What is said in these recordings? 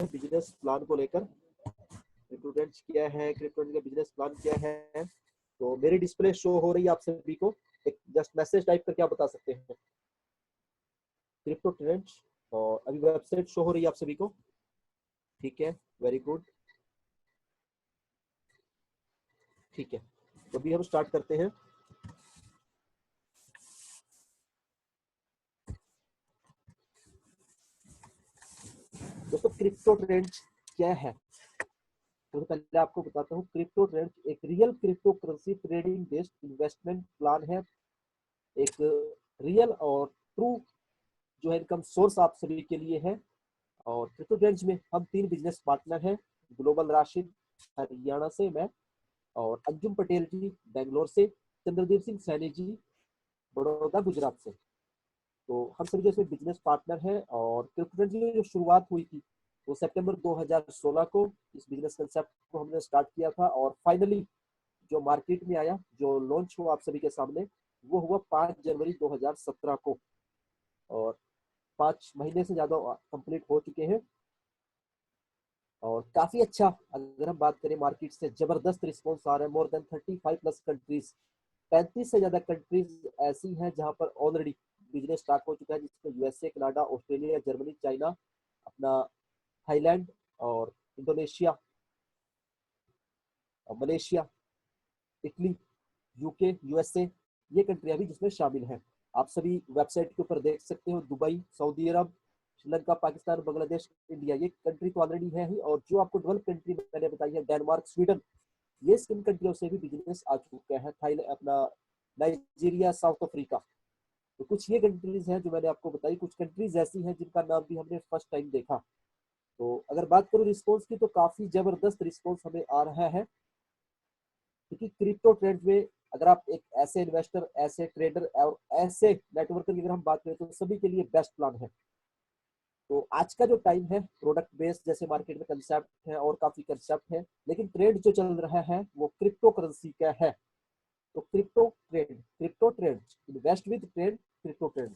Business plan को लेकर। क्रिप्टोरेंच क्या है, क्रिप्टोरेंच का बिजनेस प्लान क्या है। तो मेरी डिस्प्ले शो हो रही है आप सभी को, एक जस्ट मैसेज टाइप करके आप बता सकते हैं क्रिप्टोरेंच। और अभी वेबसाइट शो हो रही है आप सभी को, ठीक है, वेरी गुड, ठीक है। तो अभी हम स्टार्ट करते हैं। दोस्तों क्रिप्टोरेंच क्या है, तो पहले आपको बताता हूँ। क्रिप्टोरेंच एक real crypto currency trading based investment plan है, एक रियल और ट्रू जो है इनकम सोर्स आप सभी के लिए है। और क्रिप्टोरेंच में हम 3 बिजनेस पार्टनर हैं। ग्लोबल राशिद हरियाणा से मैं, और अंजुम पटेल जी बेंगलोर से, चंद्रदीप सिंह सैनी जी बड़ौदा गुजरात से। तो हम सभी जो इसमें बिजनेस पार्टनर हैं। और क्रिप्टोरेंच की जो शुरुआत हुई थी वो सितंबर 2016 को इस बिजनेस कंसेप्ट को हमने स्टार्ट किया था। और फाइनली जो मार्केट में आया, जो लॉन्च हुआ आप सभी के सामने, वो हुआ 5 जनवरी 2017 को। और 5 महीने से ज्यादा कंप्लीट हो चुके हैं। और काफी अच्छा, अगर हम बात करें मार्केट से जबरदस्त रिस्पॉन्स आ रहा है। मोर देन 35 प्लस कंट्रीज, 35 से ज्यादा कंट्रीज ऐसी हैं जहां पर ऑलरेडी बिजनेस स्टार्ट हो चुका है, जिसमें USA, Canada, Australia, Germany, China, अपना थाईलैंड और Indonesia, Malaysia, Italy, UK, USA, ये कंट्रियां भी जिसमें शामिल हैं। आप सभी वेबसाइट के ऊपर देख सकते हो, दुबई, सऊदी अरब, श्रीलंका, पाकिस्तान, बांग्लादेश, इंडिया, ये कंट्री तो ऑलरेडी है ही। और जो आपको डेवलप कंट्री मैंने बताई है, डेनमार्क, स्वीडन, ये इन कंट्रियों से भी बिजनेस आ चुका है। थाईलैंड, अपना नाइजीरिया, साउथ अफ्रीका। तो कुछ ये कंट्रीज हैं जो मैंने आपको बताई। कुछ कंट्रीज ऐसी हैं जिनका नाम भी हमने फर्स्ट टाइम देखा। तो अगर बात करूं रिस्पॉन्स की, तो काफी जबरदस्त रिस्पॉन्स हमें आ रहा है, क्योंकि क्रिप्टो ट्रेड में अगर आप एक ऐसे इन्वेस्टर, ऐसे ट्रेडर और ऐसे नेटवर्कर की अगर हम बात करें, तो सभी के लिए बेस्ट प्लान है। तो आज का जो टाइम है, प्रोडक्ट बेस्ड जैसे मार्केट में कंसेप्ट है और काफी कंसेप्ट है, लेकिन ट्रेंड जो चल रहा है वो क्रिप्टो करेंसी का है। तो crypto trend, invest with trend, crypto trend.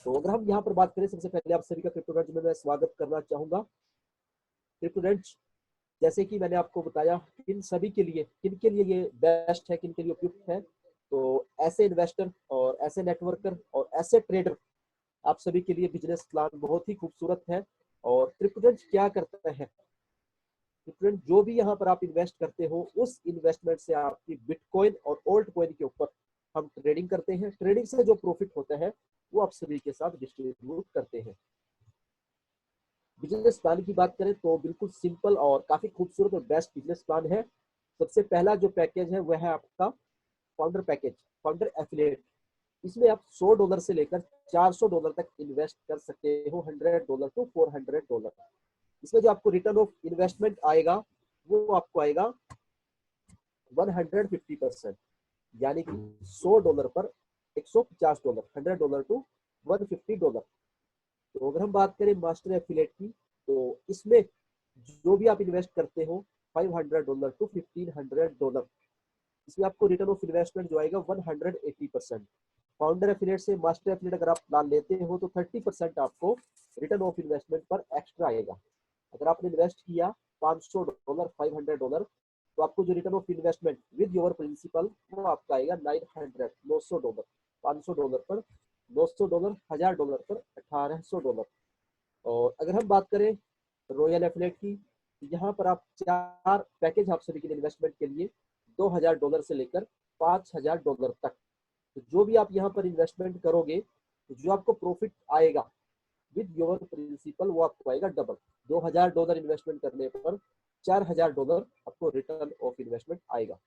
तो अगर हम यहाँ पर बात करें, सबसे पहले आप सभी का क्रिप्टो ट्रेंड में मैं स्वागत करना चाहूंगा। क्रिप्टो ट्रेंड, जैसे कि मैंने आपको बताया, इन सभी के लिए, किन के लिए ये बेस्ट है, किन के लिए उपयुक्त है। तो ऐसे इन्वेस्टर और ऐसे नेटवर्कर और ऐसे ट्रेडर, आप सभी के लिए बिजनेस प्लान बहुत ही खूबसूरत है। और क्रिप्टोरेंच क्या करता है, क्रिप्टोरेंच जो भी यहाँ पर आप इन्वेस्ट करते हो, उस इन्वेस्टमेंट से आपकी बिटकॉइन और ओल्ड कॉइन के ऊपर हम ट्रेडिंग करते हैं। ट्रेडिंग से जो प्रॉफिट होता है वो आप सभी के साथ डिस्ट्रीब्यूट करते हैं। बिजनेस प्लान की बात करें तो बिल्कुल सिंपल और काफी खूबसूरत और बेस्ट बिजनेस प्लान है। सबसे पहला जो पैकेज है वह है आपका फाउंडर पैकेज, फाउंडर एफिलिएट। इसमें आप $100 से लेकर $400 तक इन्वेस्ट कर सकते हो, $100 टू $400। इसमें जो आपको रिटर्न ऑफ इन्वेस्टमेंट आएगा वो आपको आएगा 150%, यानी कि $100 पर $150, $100 टू $150। तो अगर हम बात करें मास्टर एफिलेट की, तो इसमें जो भी आप इन्वेस्ट करते हो, $500 टू $1500, इसमें आपको रिटर्न ऑफ इन्वेस्टमेंट जो आएगा 180%। फाउंडर एफिलिएट से मास्टर एफिलिएट अगर आप प्लान लेते हो तो 30% आपको रिटर्न ऑफ इन्वेस्टमेंट पर एक्स्ट्रा आएगा। अगर आपने इन्वेस्ट किया $500, $500, तो आपको जो return of investment with your principal वो आपका आएगा $900, $500 पर $900, $1000 पर $1800। और अगर हम बात करें रॉयल एफिलेट की, यहाँ पर आप 4 पैकेज आप सभी के लिए इन्वेस्टमेंट के लिए $2000 से लेकर $5000 तक। तो जो भी आप यहाँ पर इन्वेस्टमेंट करोगे, तो जो आपको प्रॉफिट आएगा विद योर प्रिंसिपल वो आपको आएगा डबल। $2000 इन्वेस्टमेंट करने पर $4000 आपको रिटर्न ऑफ इन्वेस्टमेंट आएगा।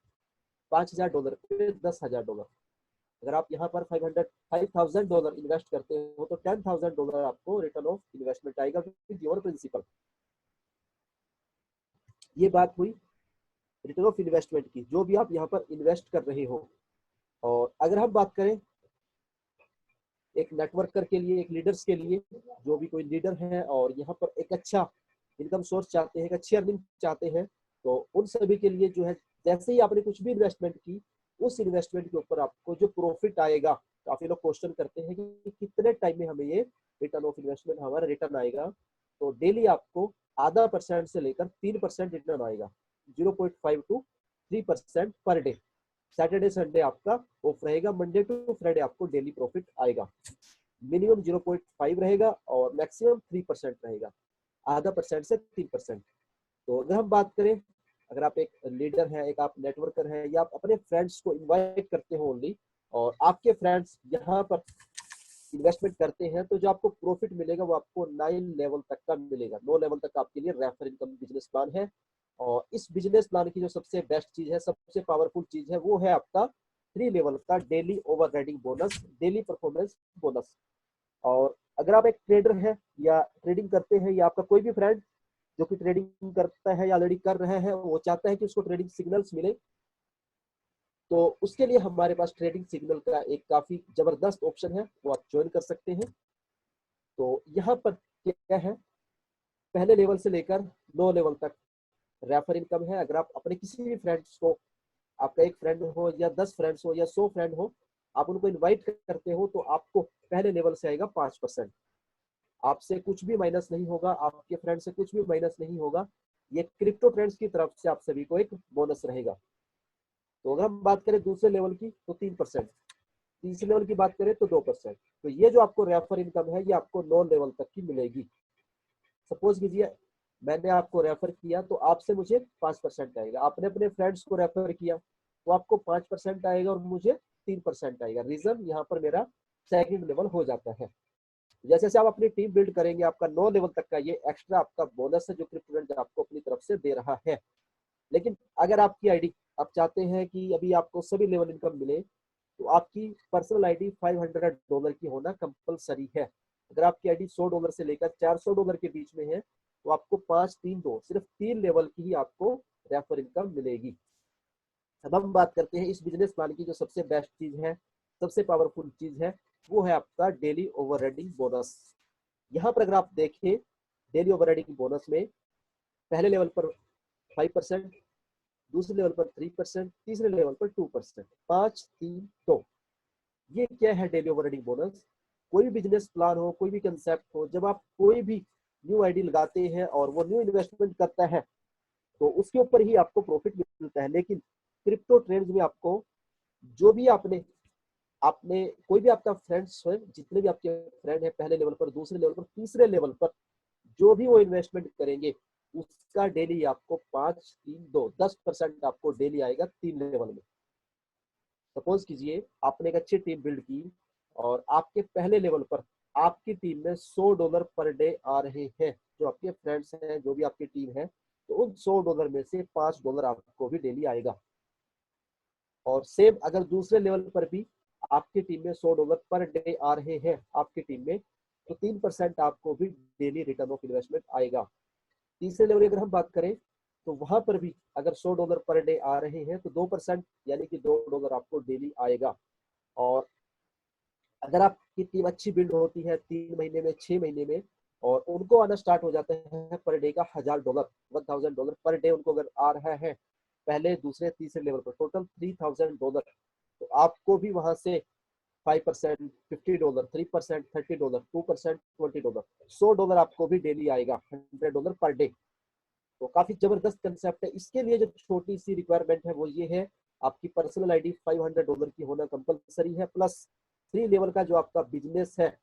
$5000 पे $10000। अगर आप यहाँ पर $5000 इन्वेस्ट करते हो तो $10000 आपको रिटर्न ऑफ इन्वेस्टमेंट आएगा विद योर प्रिंसिपल। ये बात हुई रिटर्न ऑफ इन्वेस्टमेंट की, जो भी आप यहाँ पर इन्वेस्ट कर रहे हो। और अगर हम बात करें एक नेटवर्कर के लिए, एक लीडर्स के लिए, जो भी कोई लीडर है और यहाँ पर एक अच्छा इनकम सोर्स चाहते हैं, एक अच्छी अर्निंग चाहते हैं, तो उन सभी के लिए जो है, जैसे ही आपने कुछ भी इन्वेस्टमेंट की, उस इन्वेस्टमेंट के ऊपर आपको जो प्रॉफिट आएगा, काफी लोग क्वेश्चन करते हैं कि कितने टाइम में हमें ये रिटर्न ऑफ इन्वेस्टमेंट हमारा रिटर्न आएगा। तो डेली आपको आधा % से लेकर 3% रिटर्न आएगा, 0.5 to 3% per day. Saturday Sunday आपका ऑफ रहेगा, मंडे टू फ्राइडे आपको डेली प्रॉफिट आएगा। मिनिमम 0.5 रहेगा और मैक्सिमम 3% रहेगा, आधा % से 3%। तो अगर हम बात करें, अगर आप एक लीडर हैं, एक आप नेटवर्कर हैं, या आप अपने फ्रेंड्स को इनवाइट करते हो ओनली, और आपके फ्रेंड्स यहाँ पर इन्वेस्टमेंट करते हैं, तो जो आपको प्रॉफिट मिलेगा वो आपको 9 लेवल तक का मिलेगा। 9 लेवल तक आपके लिए रेफर इनकम बिजनेस प्लान है। और इस बिजनेस प्लान की जो सबसे बेस्ट चीज है, सबसे पावरफुल चीज है, वो है आपका 3 लेवल का daily overriding bonus, daily performance bonus. और अगर आप एक ट्रेडर है या ट्रेडिंग करते हैं, या आपका कोई भी फ्रेंड जो कि ट्रेडिंग करता है या ऑलरेडी कर रहे हैं, वो चाहता है कि उसको ट्रेडिंग सिग्नल्स मिले, तो उसके लिए हमारे पास ट्रेडिंग सिग्नल का एक काफी जबरदस्त ऑप्शन है, वो आप ज्वाइन कर सकते हैं। तो यहाँ पर क्या है, पहले लेवल से लेकर 9 लेवल तक रेफर इनकम है। अगर आप अपने किसी भी फ्रेंड्स को, आपका एक फ्रेंड हो या 10 फ्रेंड्स हो या 100 फ्रेंड हो, आप उनको इनवाइट करते हो, तो आपको पहले लेवल से आएगा 5%। आपसे कुछ भी माइनस नहीं होगा, आपके फ्रेंड से कुछ भी माइनस नहीं होगा। ये क्रिप्टो ट्रेंड्स की तरफ से आप सभी को एक बोनस रहेगा। तो अगर हम बात करें दूसरे लेवल की तो 3%, तीसरे लेवल की बात करें तो 2%। तो ये जो आपको रेफर इनकम है, ये आपको 9 लेवल तक की मिलेगी। सपोज कीजिए मैंने आपको रेफर किया, तो आपसे मुझे 5% आएगा। आपने अपने फ्रेंड्स को रेफर किया तो आपको 5% आएगा और मुझे 3% आएगा। रीजन यहाँ पर मेरा सेकंड लेवल हो जाता है। जैसे जैसे आप अपनी टीम बिल्ड करेंगे, आपका 9 लेवल तक का ये एक्स्ट्रा आपका बोनस है जो क्रिप्टो आपको अपनी तरफ से दे रहा है। लेकिन अगर आपकी आईडी, आप चाहते हैं कि अभी आपको सभी लेवल इनकम मिले, तो आपकी पर्सनल आईडी $500 की होना कंपलसरी है। अगर आपकी आईडी $100 से लेकर $400 के बीच में है, तो आपको 5-3-2 सिर्फ 3 लेवल की ही आपको रेफर इनकम मिलेगी। अब हम बात करते हैं इस बिजनेस प्लान की जो सबसे बेस्ट चीज है, सबसे पावरफुल चीज है, वो है आपका डेली ओवरराइडिंग बोनस। यहाँ पर अगर आप देखें, डेली ओवरराइडिंग बोनस में पहले लेवल पर 5%, दूसरे लेवल पर 3%, तीसरे लेवल पर 2%, 5-3-2। ये क्या है डेली ओवरराइडिंग बोनस? कोई भी बिजनेस प्लान हो, कोई भी कंसेप्ट हो, जब आप कोई भी न्यू आईडी लगाते हैं और वो न्यू इन्वेस्टमेंट करता है, तो उसके ऊपर ही आपको प्रॉफिट मिलता है। लेकिन क्रिप्टो ट्रेड्स में आपको जो भी आपने आपने कोई भी आपका फ्रेंड्स है, जितने भी आपके फ्रेंड है, पहले लेवल पर, दूसरे लेवल पर, तीसरे लेवल पर, जो भी वो इन्वेस्टमेंट करेंगे, उसका डेली आपको 5-3-2 10% आपको डेली आएगा 3 लेवल में। सपोज कीजिए आपने एक अच्छी टीम बिल्ड की और आपके पहले लेवल पर आपकी टीम में $100 पर डे आ रहे हैं, जो आपके फ्रेंड्स हैं, जो भी आपकी टीम है, तो उन $100 में से $5 आपको भी डेली आएगा। और सेम अगर दूसरे लेवल पर भी आपकी टीम में $100 पर डे आ रहे हैं आपकी टीम में, तो 3% आपको भी डेली रिटर्न ऑफ इन्वेस्टमेंट आएगा। तीसरे लेवल की अगर हम बात करें, तो वहां पर भी अगर $100 पर डे आ रहे हैं, तो 2% यानी कि $2 आपको डेली आएगा। और अगर आपकी टीम अच्छी बिल्ड होती है 3 महीने में, 6 महीने में, और उनको आना स्टार्ट हो जाता है पर डे का $1000, $1000 पर डे उनको अगर आ रहा है पहले, दूसरे, तीसरे लेवल पर, टोटल $3000, तो आपको भी वहां से 5%, $50, 3%, $30, 2%, $20, $100 आपको भी डेली आएगा, $100 पर डे। तो काफी जबरदस्त कंसेप्ट है। इसके लिए जो छोटी सी रिक्वायरमेंट है वो ये है, आपकी पर्सनल आईडी $500 की होना कंपलसरी है, प्लस 3 लेवल का जो आपका बिजनेस है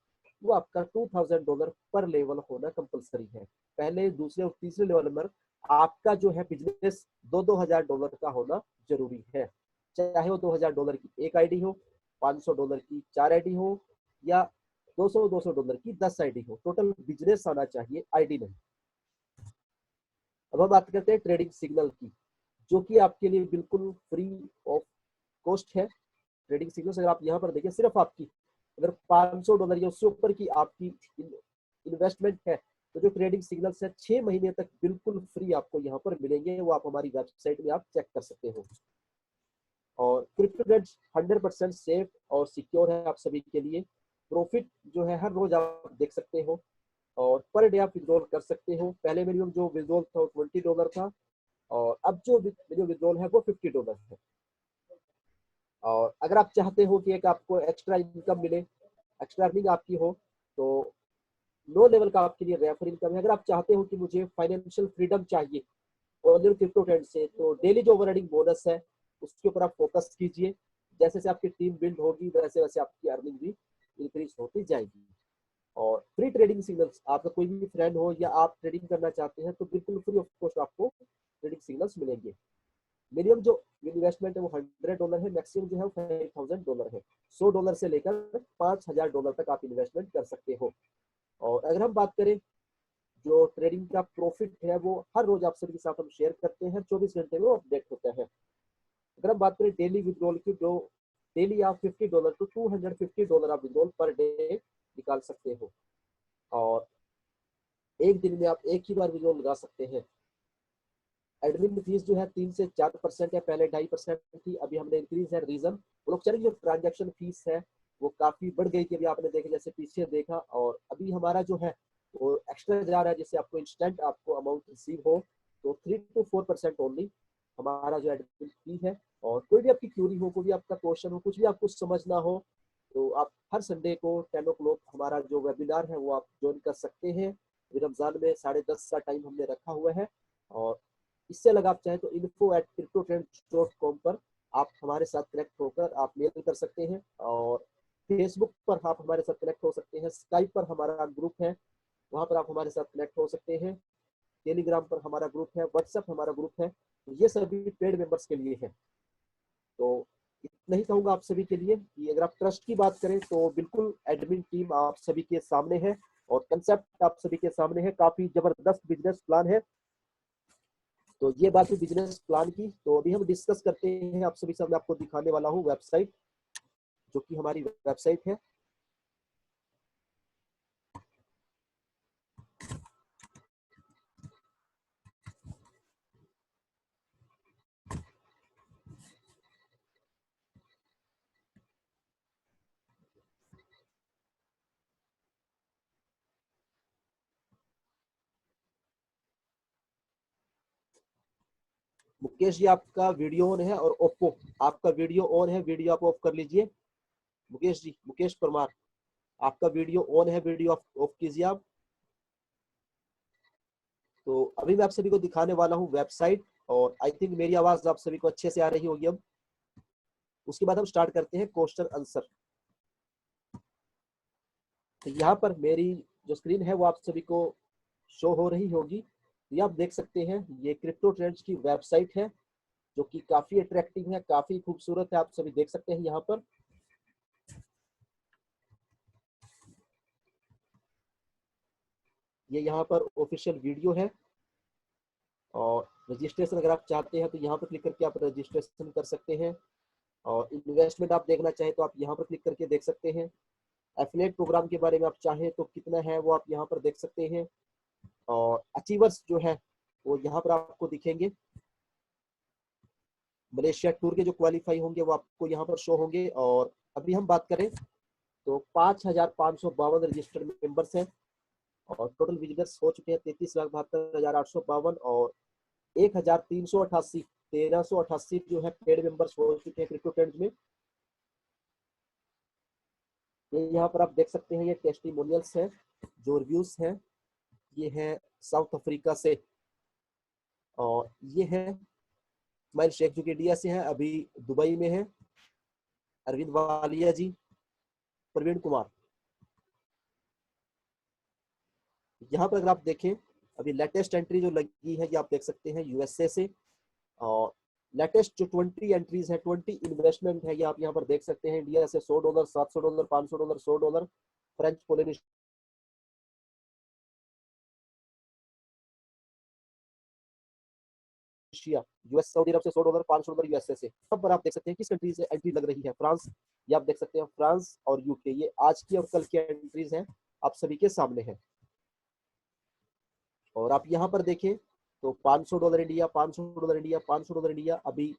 वो आपका $2000 पर लेवल होना कंपलसरी है। पहले, दूसरे और तीसरे लेवल पर आपका जो है बिजनेस $2,000 का होना जरूरी है। चाहे वो $2000 की एक आईडी हो, $500 की 4 आईडी हो, या $200 की 10 आईडी हो, टोटल बिजनेस आना चाहिए, आईडी नहीं। अब हम बात करते हैं ट्रेडिंग सिग्नल की, जो कि आपके लिए बिल्कुल फ्री ऑफ कॉस्ट है। ट्रेडिंग सिग्नल अगर आप यहाँ पर देखिए, सिर्फ आपकी अगर $500 या उससे ऊपर की आपकी इन्वेस्टमेंट है, तो जो ट्रेडिंग सिग्नल्स है 6 महीने तक बिल्कुल फ्री आपको यहाँ पर मिलेंगे। वो आप हमारी वेबसाइट में आप चेक कर सकते हो। और क्रिप्टो ट्रेड्स 100% सेफ और सिक्योर है आप सभी के लिए। प्रॉफिट जो है हर रोज आप देख सकते हो, और पर डे आप विड्रॉल कर सकते हो। पहले मिनिमम जो विड्रॉल था वो $20 था, और अब जो मिनिमम विड्रॉल है वो $50 है। और अगर आप चाहते हो कि एक आपको एक्स्ट्रा इनकम मिले, एक्स्ट्रा अर्निंग आपकी हो, तो लो लेवल का आपके लिए रेफर इनकम है। अगर आप चाहते हो कि मुझे फाइनेंशियल फ्रीडम चाहिए और क्रिप्टो ट्रेंड से, तो डेली जो ओवरराइडिंग बोनस है उसके ऊपर आप फोकस कीजिए। जैसे जैसे आपकी टीम बिल्ड होगी वैसे वैसे आपकी अर्निंग भी इंक्रीज होती जाएगी। और फ्री ट्रेडिंग सिग्नल्स, आपका कोई भी फ्रेंड हो या आप ट्रेडिंग करना चाहते हैं तो बिल्कुल फ्री ऑफ कॉस्ट आपको ट्रेडिंग सिग्नल्स मिलेंगे। मिनिमम जो इन्वेस्टमेंट है वो $100 है, मैक्सिमम जो है वो $5000 है। $100 से लेकर $5000 तक आप इन्वेस्टमेंट कर सकते हो। और अगर हम बात करें जो ट्रेडिंग का प्रॉफिट है वो हर रोज आप सभी के साथ हम शेयर करते हैं, 24 घंटे में वो अपडेट होता है। अगर हम बात करें डेली विड्रॉल की, जो डेली आप $50 to $250 आप विड्रॉल पर डे निकाल सकते हो। और एक दिन में आप एक ही बार विड्रॉल लगा सकते हैं। एडमिन फीस जो है 3 से 4% है, पहले 2.5% थी, अभी हमने इंक्रीज है। रीजन ब्लॉकचेन की जो ट्रांजेक्शन फीस है वो काफी बढ़ गई थी, अभी आपने देखे जैसे पीछे देखा। और अभी हमारा जो है वो एक्स्ट्रा जा रहा है, जिससे आपको इंस्टेंट आपको अमाउंट रिसीव हो, तो 3 to 4% ओनली हमारा जो एडमिन फी है। और कोई भी आपकी क्यूरी हो, कोई भी आपका क्वेश्चन हो, कुछ भी आपको समझना हो, तो आप हर संडे को 10 o'clock हमारा जो वेबिनार है वो आप ज्वाइन कर सकते हैं। रमजान में 10:30 का टाइम हमने रखा हुआ है। और इससे अलग आप चाहें तो info@cryptotrends.com पर आप हमारे साथ कनेक्ट होकर आप मेल कर सकते हैं। और फेसबुक पर आप हमारे साथ कनेक्ट हो सकते हैं। स्काइप पर हमारा ग्रुप है, वहां पर आप हमारे साथ कनेक्ट हो सकते हैं। टेलीग्राम पर हमारा ग्रुप है, व्हाट्सएप हमारा ग्रुप है। ये सभी पेड मेंबर्स के लिए है। तो इतना ही कहूंगा आप सभी के लिए कि अगर आप ट्रस्ट की बात करें तो बिल्कुल एडमिन टीम आप सभी के सामने है और कंसेप्ट आप सभी के सामने है। काफी जबरदस्त बिजनेस प्लान है। तो ये बात हुई बिजनेस प्लान की। तो अभी हम डिस्कस करते हैं, आप सभी से मैं आपको दिखाने वाला हूँ वेबसाइट, जो कि हमारी वेबसाइट है। मुकेश जी आपका वीडियो ऑन है, और ओप्पो आपका वीडियो ऑन है, वीडियो आप ऑफ कर लीजिए। मुकेश जी, मुकेश परमार आपका वीडियो ऑन है, वीडियो ऑफ कीजिए आप। तो अभी मैं आप सभी को दिखाने वाला हूँ वेबसाइट, और आई थिंक मेरी आवाज आप सभी को अच्छे से आ रही होगी। अब उसके बाद हम स्टार्ट करते हैं क्वेश्चन आंसर। तो यहाँ पर मेरी जो स्क्रीन है वो आप सभी को शो हो रही होगी। ये आप देख सकते हैं, ये क्रिप्टो ट्रेंड्स की वेबसाइट है, जो कि काफी अट्रैक्टिव है, काफी खूबसूरत है। आप सभी देख सकते हैं यहाँ पर। ये यहाँ पर ऑफिशियल वीडियो है। और रजिस्ट्रेशन अगर आप चाहते हैं तो यहाँ पर क्लिक करके आप रजिस्ट्रेशन कर सकते हैं। और इन्वेस्टमेंट आप देखना चाहें तो आप यहाँ पर क्लिक करके देख सकते हैं। एफिलिएट प्रोग्राम के बारे में आप चाहें तो कितना है वो आप यहाँ पर देख सकते हैं। और अचीवर्स जो है वो यहाँ पर आपको दिखेंगे। मलेशिया टूर के जो क्वालिफाई होंगे वो आपको यहाँ पर शो होंगे। और अभी हम बात करें तो 5552 रजिस्टर्ड मेंबर्स हैं, और टोटल विजिटर्स हो चुके हैं 33,72,852। और 1388 जो है पेड मेंबर्स हो चुके हैं क्रिप्टो ट्रेंड्स में। ये यहाँ पर आप देख सकते हैं, ये टेस्टिमोनियल्स हैं, जो रिव्यूज हैं। ये है साउथ अफ्रीका से, और ये है इस्माइल शेख जो कि इंडिया से है, अभी दुबई में है। अरविंद वालिया जी, प्रवीण कुमार। यहाँ पर अगर आप देखें, अभी लेटेस्ट एंट्री जो लगी है ये आप देख सकते हैं यूएसए से। और लेटेस्ट जो 20 एंट्रीज है, 20 इन्वेस्टमेंट है, ये आप यहाँ पर देख सकते हैं। इंडिया से $100, $700, $500, $100। फ्रेंच पोलिनेशिया, यूएस, सऊदी अरब से $100, $500 यूएसए से। सब पर आप देख सकते हैं किस कंट्री से एंट्री लग रही है। फ्रांस, ये आप देख सकते हैं, फ्रांस और यूके, ये आज की और कल की एंट्रीज हैं, आप सभी के सामने है। और आप यहाँ पर देखें तो $500 इंडिया, $500 इंडिया, $500 इंडिया। अभी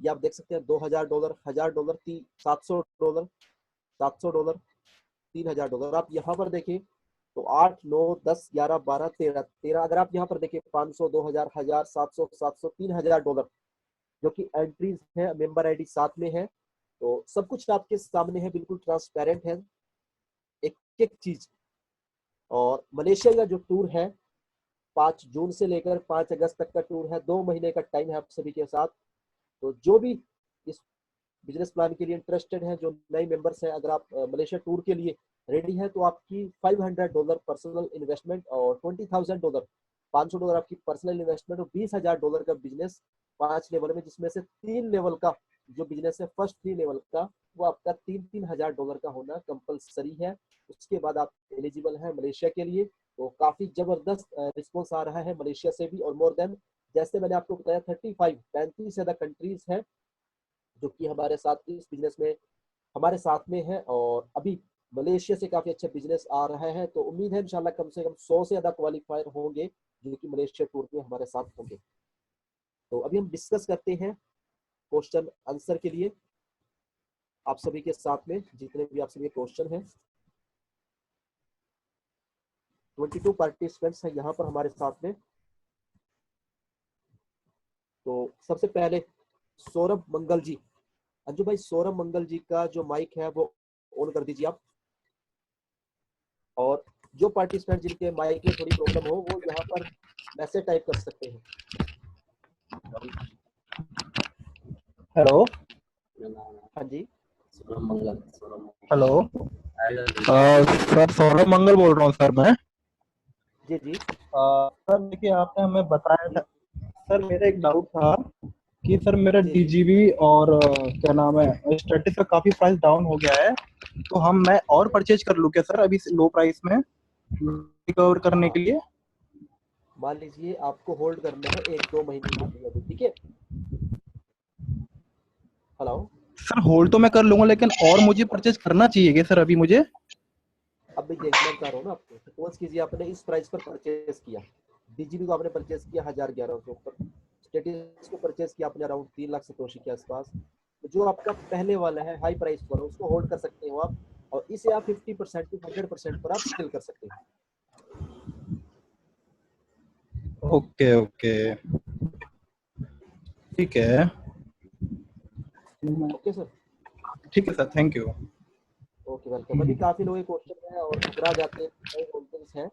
ये आप देख सकते हैं $2000, $1000, $700, $700, $3000। आप यहाँ पर देखें तो 8, 9, 10, 11, 12, 13। अगर आप यहाँ पर देखें 500, 2000, 1000, 700, 700, $3000 जो कि एंट्रीज है, मेंबर आईडी साथ में है। तो सब कुछ आपके सामने है, बिल्कुल ट्रांसपेरेंट है। एक एक चीज और मलेशिया का जो टूर है 5 जून से लेकर 5 अगस्त तक का टूर है, 2 महीने का टाइम है आप सभी के साथ। तो जो भी इस बिजनेस प्लान के लिए इंटरेस्टेड है, जो नए मेंबर्स हैं, अगर आप मलेशिया टूर के लिए रेडी है तो आपकी $500 पर्सनल इन्वेस्टमेंट और $20,000 $500 आपकी पर्सनल इन्वेस्टमेंट और $20,000 का बिजनेस 5 लेवल में, जिसमें से 3 लेवल का जो बिजनेस है, फर्स्ट 3 लेवल का वो आपका $3,000 का होना कंपलसरी है। उसके बाद आप एलिजिबल हैं मलेशिया के लिए। तो काफी जबरदस्त रिस्पॉन्स आ रहा है मलेशिया से भी, और मोर देन जैसे मैंने आपको बताया 35 ज्यादा कंट्रीज है जो कि हमारे साथ इस बिजनेस में हमारे साथ में है। और अभी मलेशिया से काफी अच्छा बिजनेस आ रहा है, तो उम्मीद है इंशाल्लाह कम से कम 100 से ज्यादा क्वालिफायर होंगे जो कि मलेशिया टूर में हमारे साथ होंगे। तो अभी हम डिस्कस करते हैं क्वेश्चन आंसर के लिए आप सभी के साथ में, जितने भी आप सभी क्वेश्चन हैं। 22 पार्टिसिपेंट्स हैं यहाँ पर हमारे साथ में। तो सबसे पहले सौरभ मंगल जी, अंजू भाई सौरभ मंगल जी का जो माइक है वो ऑन कर दीजिए आप। और जो पार्टिसिपेंट जिनके माइक में थोड़ी प्रॉब्लम हो वो यहाँ पर मैसेज टाइप कर सकते हैं। हेलो। हाँ जी। हेलो सर, सौरभ मंगल बोल रहा हूँ सर मैं। जी जी सर देखिए, आपने हमें बताया जी था सर, मेरा एक डाउट था कि सर मेरा जी जी डीजीबी और क्या नाम है स्टेटिस का काफी प्राइस डाउन हो गया है, तो मैं और परचेज कर लूँ क्या सर अभी लो प्राइस में रिकवर करने हाँ, के लिए? मान लीजिए आपको होल्ड करना है 1-2 महीने के लिए अभी, ठीक है। हेलो। सर होल्ड तो मैं कर लूंगा, लेकिन और मुझे परचेज करना चाहिए क्या सर अभी मुझे? अभी देखना चाह रहा हूँ ना आपको, सपोज कीजिए आपने इस प्राइस पर परचेज किया, डीजीबी को आपने परचेज किया 1100 पर, स्टेटिस को परचेज किया आपने अराउंड 3,70,000 के आसपास। तो जो आपका पहले वाला है हाई प्राइस पर उसको होल्ड कर सकते हो आप, और इसे आप 50% टू 100% पर आप सेल कर सकते हैं। ओके ओके, ठीक है। Okay sir. ठीक है sir, thank you. Okay welcome. अभी काफी लोग क्वेश्चन है और घबरा जाते हैं।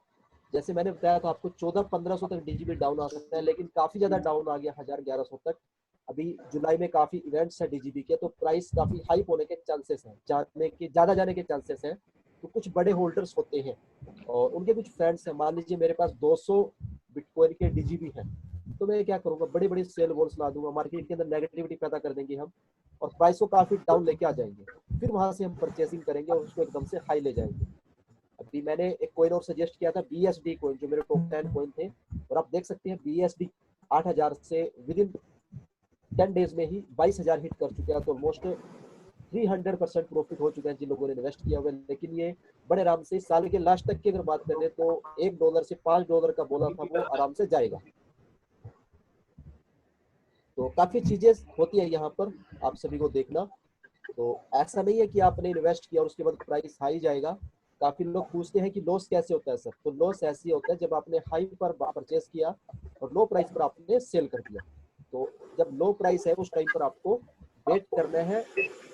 जैसे मैंने बताया था आपको 1400-1500 तक डीजीबी डाउन आ सकता है, लेकिन काफी ज्यादा डाउन आ गया 1000-1100 तक। अभी जुलाई में काफी इवेंट्स है डीजीबी के, तो प्राइस काफी हाइप होने के चांसेस हैं, ज्यादा जाने के चांसेस हैं। तो कुछ बड़े होल्डर्स होते हैं और उनके कुछ फ्रेंड्स हैं, मान लीजिए मेरे पास 200 बिटकॉइन के डीजीबी हैं, तो मैं क्या करूंगा, बड़ी बड़ी सेल वॉल्स ला दूंगा, मार्केट के अंदर नेगेटिविटी पैदा कर देंगे हम, और प्राइस को काफी डाउन लेके आ जाएंगे। फिर वहां से हम परचेसिंग करेंगे और उसको एकदम से हाई ले जाएंगे। अभी मैंने एक कॉइन और सजेस्ट किया था BSD कॉइन, जो मेरे टॉप 10 कॉइन थे, और आप देख सकते हैं BSD 8,000 से विद इन 10 डेज में ही 22,000 हिट कर चुका है। तो ऑलमोस्ट 300% प्रॉफिट हो चुका है जिन लोगों ने इन्वेस्ट किया हुआ है। लेकिन ये बड़े आराम से साल के लास्ट तक की अगर बात करें तो $1 से $5 का बोला था वो आराम से जाएगा। तो काफी चीजें होती है यहाँ पर, आप सभी को देखना। तो ऐसा नहीं है कि आपने इन्वेस्ट किया और उसके बाद प्राइस हाई जाएगा। काफी लोग पूछते हैं कि लॉस कैसे होता है सर, तो लॉस ऐसे होता है जब आपने हाई पर परचेस किया और लो प्राइस पर आपने सेल कर दिया। तो जब लो प्राइस है उस टाइम पर आपको वेट करना है,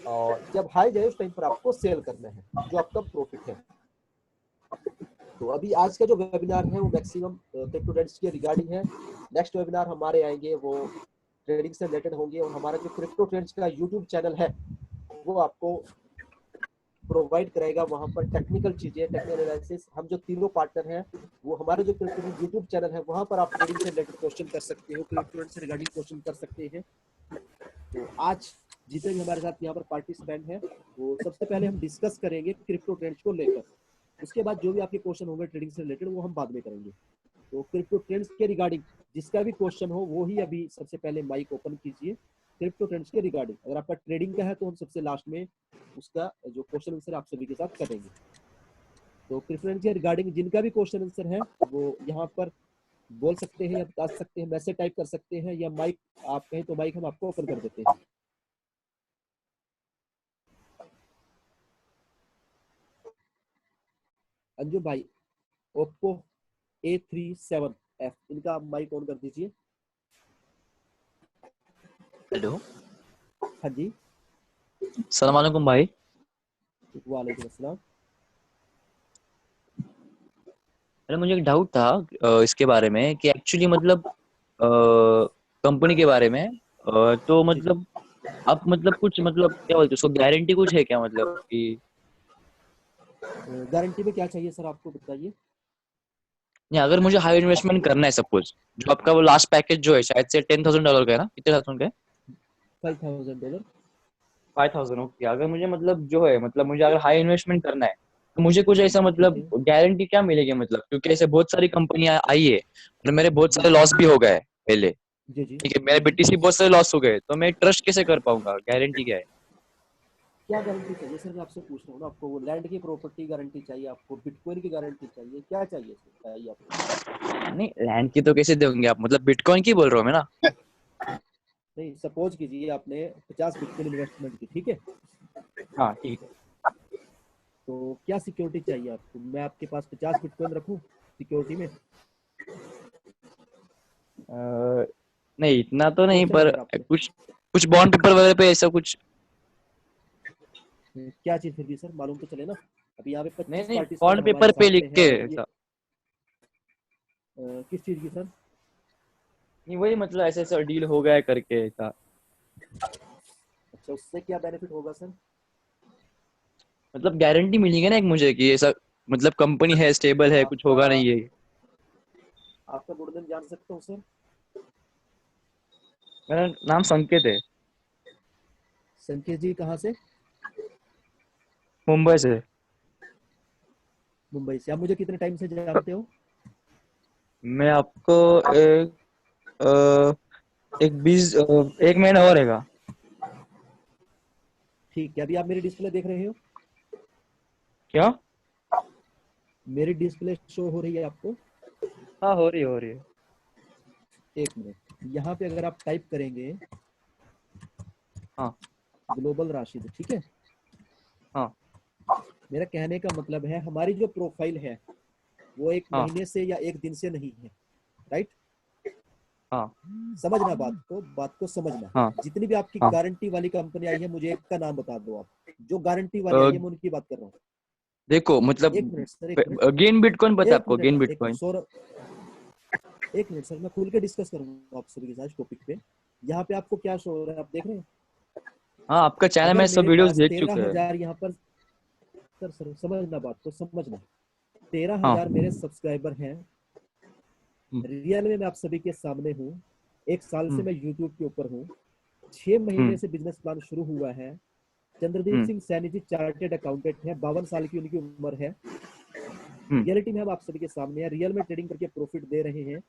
और जब हाई जाए उस टाइम पर आपको सेल करना है, जो आपका प्रॉफिट है। तो अभी आज का जो वेबिनार है वो मैक्सिमम क्रिप्टो ट्रेड्स के रिगार्डिंग है। नेक्स्ट वेबिनार हमारे आएंगे वो ट्रेडिंग से रिलेटेड होंगे, और हमारा जो क्रिप्टो ट्रेड्स का यूट्यूब चैनल है वो आपको प्रोवाइड कराएगा वहां पर टेक्निकल चीजें, टेक्निकल एनालिसिस। हम जो तीनों पार्टनर हैं वो हमारा जो यूट्यूब चैनल है वहां पर आप ट्रेडिंग से रिलेटेड क्वेश्चन कर सकते हो, क्रिप्टो से रिगार्डिंग क्वेश्चन कर सकते हैं। तो आज जितने भी हमारे साथ यहाँ पर पार्टिसिपेंट हैं वो सबसे पहले हम डिस्कस करेंगे क्रिप्टो ट्रेंड्स को लेकर। उसके बाद जो भी आपके क्वेश्चन होंगे ट्रेडिंग से रिलेटेड वो हम बाद में करेंगे। तो क्रिप्टो ट्रेंड्स के रिगार्डिंग जिसका भी क्वेश्चन हो वो ही अभी सबसे पहले माइक ओपन कीजिए क्रिप्टो ट्रेंड्स के रिगार्डिंग। अगर आपका ट्रेडिंग का है तो हम सबसे लास्ट में उसका जो क्वेश्चन आंसर आप सभी के साथ करेंगे। तो क्रिप्टो ट्रेंड्स के रिगार्डिंग जिनका भी क्वेश्चन आंसर है वो यहाँ पर बोल सकते हैं या बता सकते हैं, मैसेज टाइप कर सकते हैं, या माइक आप कहें तो माइक हम आपको ओपन कर देते हैं। अंजू भाई, ओप्पो A37F, इनका आप माइक ऑन कर दीजिए। हेलो, हाँ जी। सलाम वालेकुम भाई। वालेकुम अस्सलाम। अरे मुझे एक डाउट था इसके बारे में कि एक्चुअली मतलब कंपनी के बारे में तो जी जी। मतलब आप मतलब कुछ मतलब क्या बोलते हैं उसको गारंटी कुछ है क्या मतलब कि गारंटी में क्या चाहिए सर, आपको बताइए। नहीं अगर मुझे हाई इन्वेस्टमेंट करना है सपोज जो आपका वो लास्ट पैकेज जो है शायद से $10,000 का है ना कितने थाउजेंड का है $5,000। 5,000 ओके अगर मुझे मतलब जो है मतलब मुझे अगर हाई इन्वेस्टमेंट करना है तो मुझे कुछ ऐसा ठीक मतलब है। गारंटी क्या मिलेगी मतलब क्योंकि ऐसे बहुत सारी कंपनियां आई है और मेरे बहुत जी सारे जी लॉस भी हो गए पहले जी जी ठीक है जी मेरे जी। बीटीसी बहुत सारे लॉस हो गए तो मैं ट्रस्ट कैसे कर पाऊंगा गारंटी क्या है क्या गारंटी चाहिए सर, मैं आपसे पूछ रहा हूँ ना। आपको वो लैंड की प्रॉपर्टी गारंटी चाहिए, आपको बिटकॉइन की गारंटी चाहिए, क्या चाहिए सर, बताइए आपको। नहीं लैंड की तो कैसे दोगे आप मतलब बिटकॉइन की बोल रहे हो मैं ना नहीं, सपोज कीजिए आपने 50 बिटकॉइन इन्वेस्टमेंट की, ठीक है। हाँ ठीक है तो क्या सिक्योरिटी चाहिए आपको, मैं आपके पास 50 बिटकॉइन रखूं सिक्योरिटी में? अ, नहीं इतना तो नहीं क्वेश्चन पर रहेगा आपसे। कुछ कुछ बॉन्ड पेपर वगैरह पे ऐसा कुछ क्या चीज फिर भी सर, मालूम तो चले ना। अभी यहाँ पे नहीं 25 नहीं पार्टिसिपेंट बॉन्ड हमारे पेपर पे सामने लिख के हैं, और ये ऐसा किस चीज की सर? नहीं वही मतलब ऐसे ऐसा डील हो गया है करके ऐसा अच्छा, उससे क्या बेनिफिट होगा सर? मतलब गारंटी मिलेगी ना एक मुझे कि ऐसा मतलब कंपनी है स्टेबल है कुछ आपका होगा नहीं है आपका गुड नेम जान सकता हूँ सर? मेरा नाम संकेत है संकेत जी, कहाँ से? मुंबई से मुंबई से। आप मुझे कितने टाइम से जानते हो? मैं आपको एक एक 1 महीना और रहेगा ठीक है। अभी आप मेरी डिस्प्ले देख रहे हो? क्या मेरी डिस्प्ले शो हो रही है आपको? हाँ हो रही है एक मिनट, यहाँ पे अगर आप टाइप करेंगे हाँ ग्लोबल राशिद, ठीक है। हाँ मेरा कहने का मतलब है, हमारी जो प्रोफाइल है वो एक हाँ महीने से या एक दिन से नहीं है, राइट। हाँ समझना बात को समझना। हाँ जितनी भी आपकी हाँ गारंटी वाली कंपनी आई है, मुझे एक का नाम बता दो आप। जो गारंटी वाली आई है, मैं उनकी बात कर रहा हूँ। देखो मतलब एक मिनट सर, एक मिनट, गेन बिटकॉइन पता है एक आपको मिनट, गेन एक मिनट बिटकॉइन सौरभ, एक मिनट सर, मैं खुल के डिस्कस करूंगा आप सभी के साथ टॉपिक पे। यहाँ पे आपको क्या शो हो रहा है, आप देख रहे हैं? हाँ आपका चैनल अगर में सब मेरे वीडियोस पास देख तेरह चुके हैं हजार यहाँ पर, सर समझना, बात को समझना। तेरह हाँ हजार मेरे सब्सक्राइबर हैं। हम्म रियल में मैं आप सभी के सामने हूँ। एक साल से हम्म मैं यूट्यूब के ऊपर हूँ। 6 महीने हम्म से बिजनेस प्लान शुरू हुआ है। चंद्रदीप हम्म सिंह सैनी जी चार्टेड अकाउंटेंट है, 52 साल की उनकी उम्र है। हम्म रियलिटी में हम आप सभी के सामने हैं, रियल में ट्रेडिंग करके प्रॉफिट दे रहे हैं।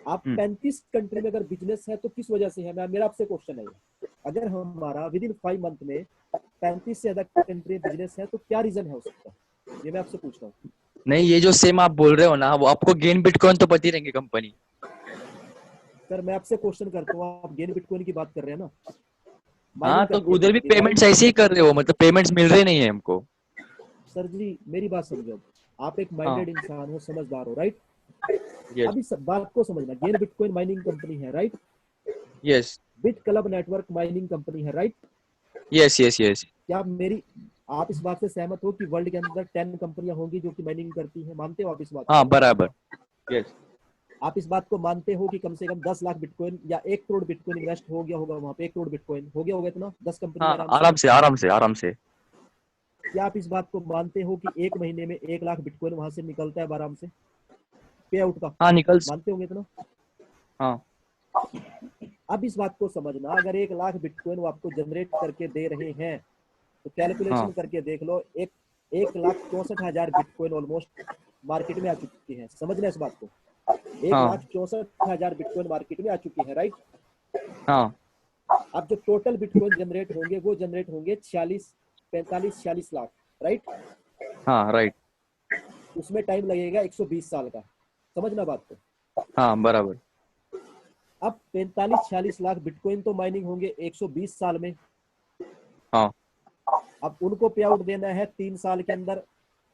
आप हम्म 35 कंट्री में अगर बिजनेस है तो किस वजह से है? मेरा आपसे क्वेश्चन है, अगर हमारा विद इन 5 मंथ में 35 से ज्यादा कंट्री बिजनेस है तो क्या रीजन है उसका? ये मैं आपसे पूछ रहा हूँ। नहीं ये जो सेम आप बोल रहे हो ना वो आपको गेन बिटकॉइन तो पता ही रहेंगे कंपनी सर मैं आपसे क्वेश्चन करता हूँ, आप गेन बिटकॉइन की बात कर रहे हैं ना, हाँ माइनिंग तो करते हैं उधर भी करते, राइट। पेमेंट्स ऐसे ही कर रहे हो मतलब पेमेंट्स मिल रहे नहीं है हमको सर जी मेरी बात समझो, आप एक हाँ माइंडेड इंसान हो, समझदार हो, राइट। यस अब इस बात को समझना, गेन बिटकॉइन माइनिंग कंपनी है, right. Yes bit club network mining company है, राइट। यस यस यस क्या आप इस बात से सहमत हो कि वर्ल्ड के अंदर 10 कंपनियां होंगी जो कि माइनिंग करती हैं? मानते हो आप इस बात हाँ को? बराबर यस आप इस बात को मानते हो कि कम से कम 10 लाख बिटकॉइन या 1 करोड़ बिटकॉइन इन्वेस्ट हो गया होगा वहां पे? 1 करोड़ बिटकॉइन हो गया होगा इतना, 10 कंपनी में हाँ आराम से। आराम से आराम से आराम से क्या आप इस बात को मानते हो कि एक महीने में 1 लाख बिटकॉइन वहां से निकलता है आराम से, पे आउट का? हाँ मानते होंगे इतना? हाँ अब इस बात को समझना, अगर 1 लाख बिटकॉइन वो आपको जनरेट करके दे रहे हैं तो हाँ कैलकुलेशन करके देख लो, 1,64,000 बिटकॉइन ऑलमोस्ट मार्केट में आ चुकी है। समझना इस बात को, एक लाख हाँ चौसठ हजार बिटकॉइन मार्केट में आ चुकी है, राइट। हाँ अब जो टोटल बिटकॉइन जनरेट होंगे वो जनरेट होंगे 46 45 46 लाख, राइट। हाँ राइट उसमें टाइम लगेगा 120 साल का। समझना बात को। हाँ बराबर अब 45 46 लाख बिटकॉइन तो माइनिंग होंगे 120 साल में। हाँ अब उनको पे आउट देना है 3 साल के अंदर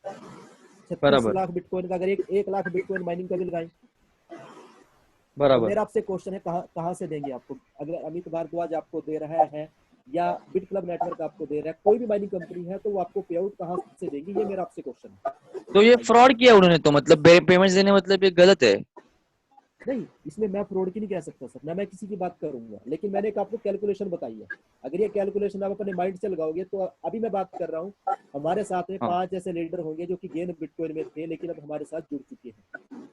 36 बराबर लाख बिटकॉइन का। अगर एक लाख बिटकॉइन माइनिंग का बिल लगाएं तो बराबर मेरा आपसे क्वेश्चन है, कहाँ कहाँ से देंगे आपको? अगर अमित भारद्वाज आपको दे रहा है या बिट क्लब नेटवर्क आपको दे रहा है, कोई भी माइनिंग कंपनी है, तो वो आपको पे आउट कहाँ से देगी, ये मेरा आपसे क्वेश्चन है। तो ये फ्रॉड किया उन्होंने, तो मतलब पेमेंट्स देने मतलब ये गलत है। नहीं, इसमें मैं फ्रॉड की नहीं कह सकता सर, ना मैं किसी की बात करूंगा, लेकिन मैंने एक आपको कैलकुलेशन बताई है। अगर ये कैलकुलेशन आप अपने माइंड से लगाओगे, तो अभी मैं बात कर रहा हूँ, हमारे साथ में हाँ 5 ऐसे लीडर होंगे जो कि गेन बिटकॉइन में थे, लेकिन अब हमारे साथ जुड़ चुके हैं।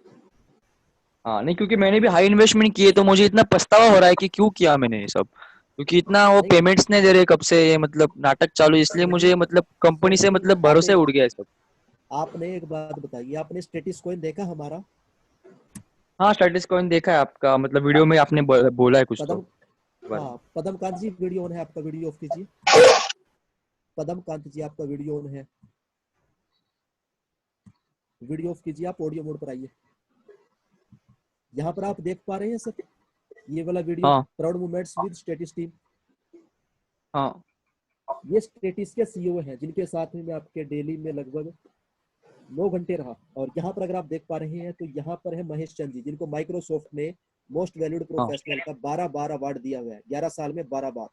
हाँ, नहीं क्योंकि मैंने भी हाई इन्वेस्टमेंट किए, तो मुझे इतना पछतावा हो रहा है कि क्यों किया मैंने ये सब, क्योंकि इतना वो नहीं पेमेंट्स नहीं दे रहे कब से, ये मतलब नाटक चालू, इसलिए सर जी, मुझे मतलब कंपनी सर से जी मतलब आपने भरोसा उड़ गया है सब। आपने एक बात बताई, आपने स्टेटिस कॉइन देखा हमारा? हाँ, स्टेटस कॉइन देखा है आपका, मतलब वीडियो में आपने बोला है कुछ तो पदम, के बारे में। हाँ पदम कांत जी वीडियो ऑन है आपका, वीडियो ऑफ कीजिए। पदम कांत जी आपका वीडियो ऑन है, वीडियो ऑफ कीजिए, आप ऑडियो मोड पर आइए। यहाँ पर आप देख पा रहे हैं सर, ये वाला वीडियो, हाँ proud movements with stasis team. हाँ ये स्टेटिस के सीईओ हैं, जिनके साथ में मैं आपके डेली में लगभग 9 घंटे रहा। और यहाँ पर अगर आप देख पा रहे हैं, तो यहाँ पर है महेश चंद जी, जिनको माइक्रोसॉफ्ट ने मोस्ट वैल्यूड हाँ। प्रोफेशनल का 12 बार अवार्ड दिया हुआ है, 11 साल में 12 बार।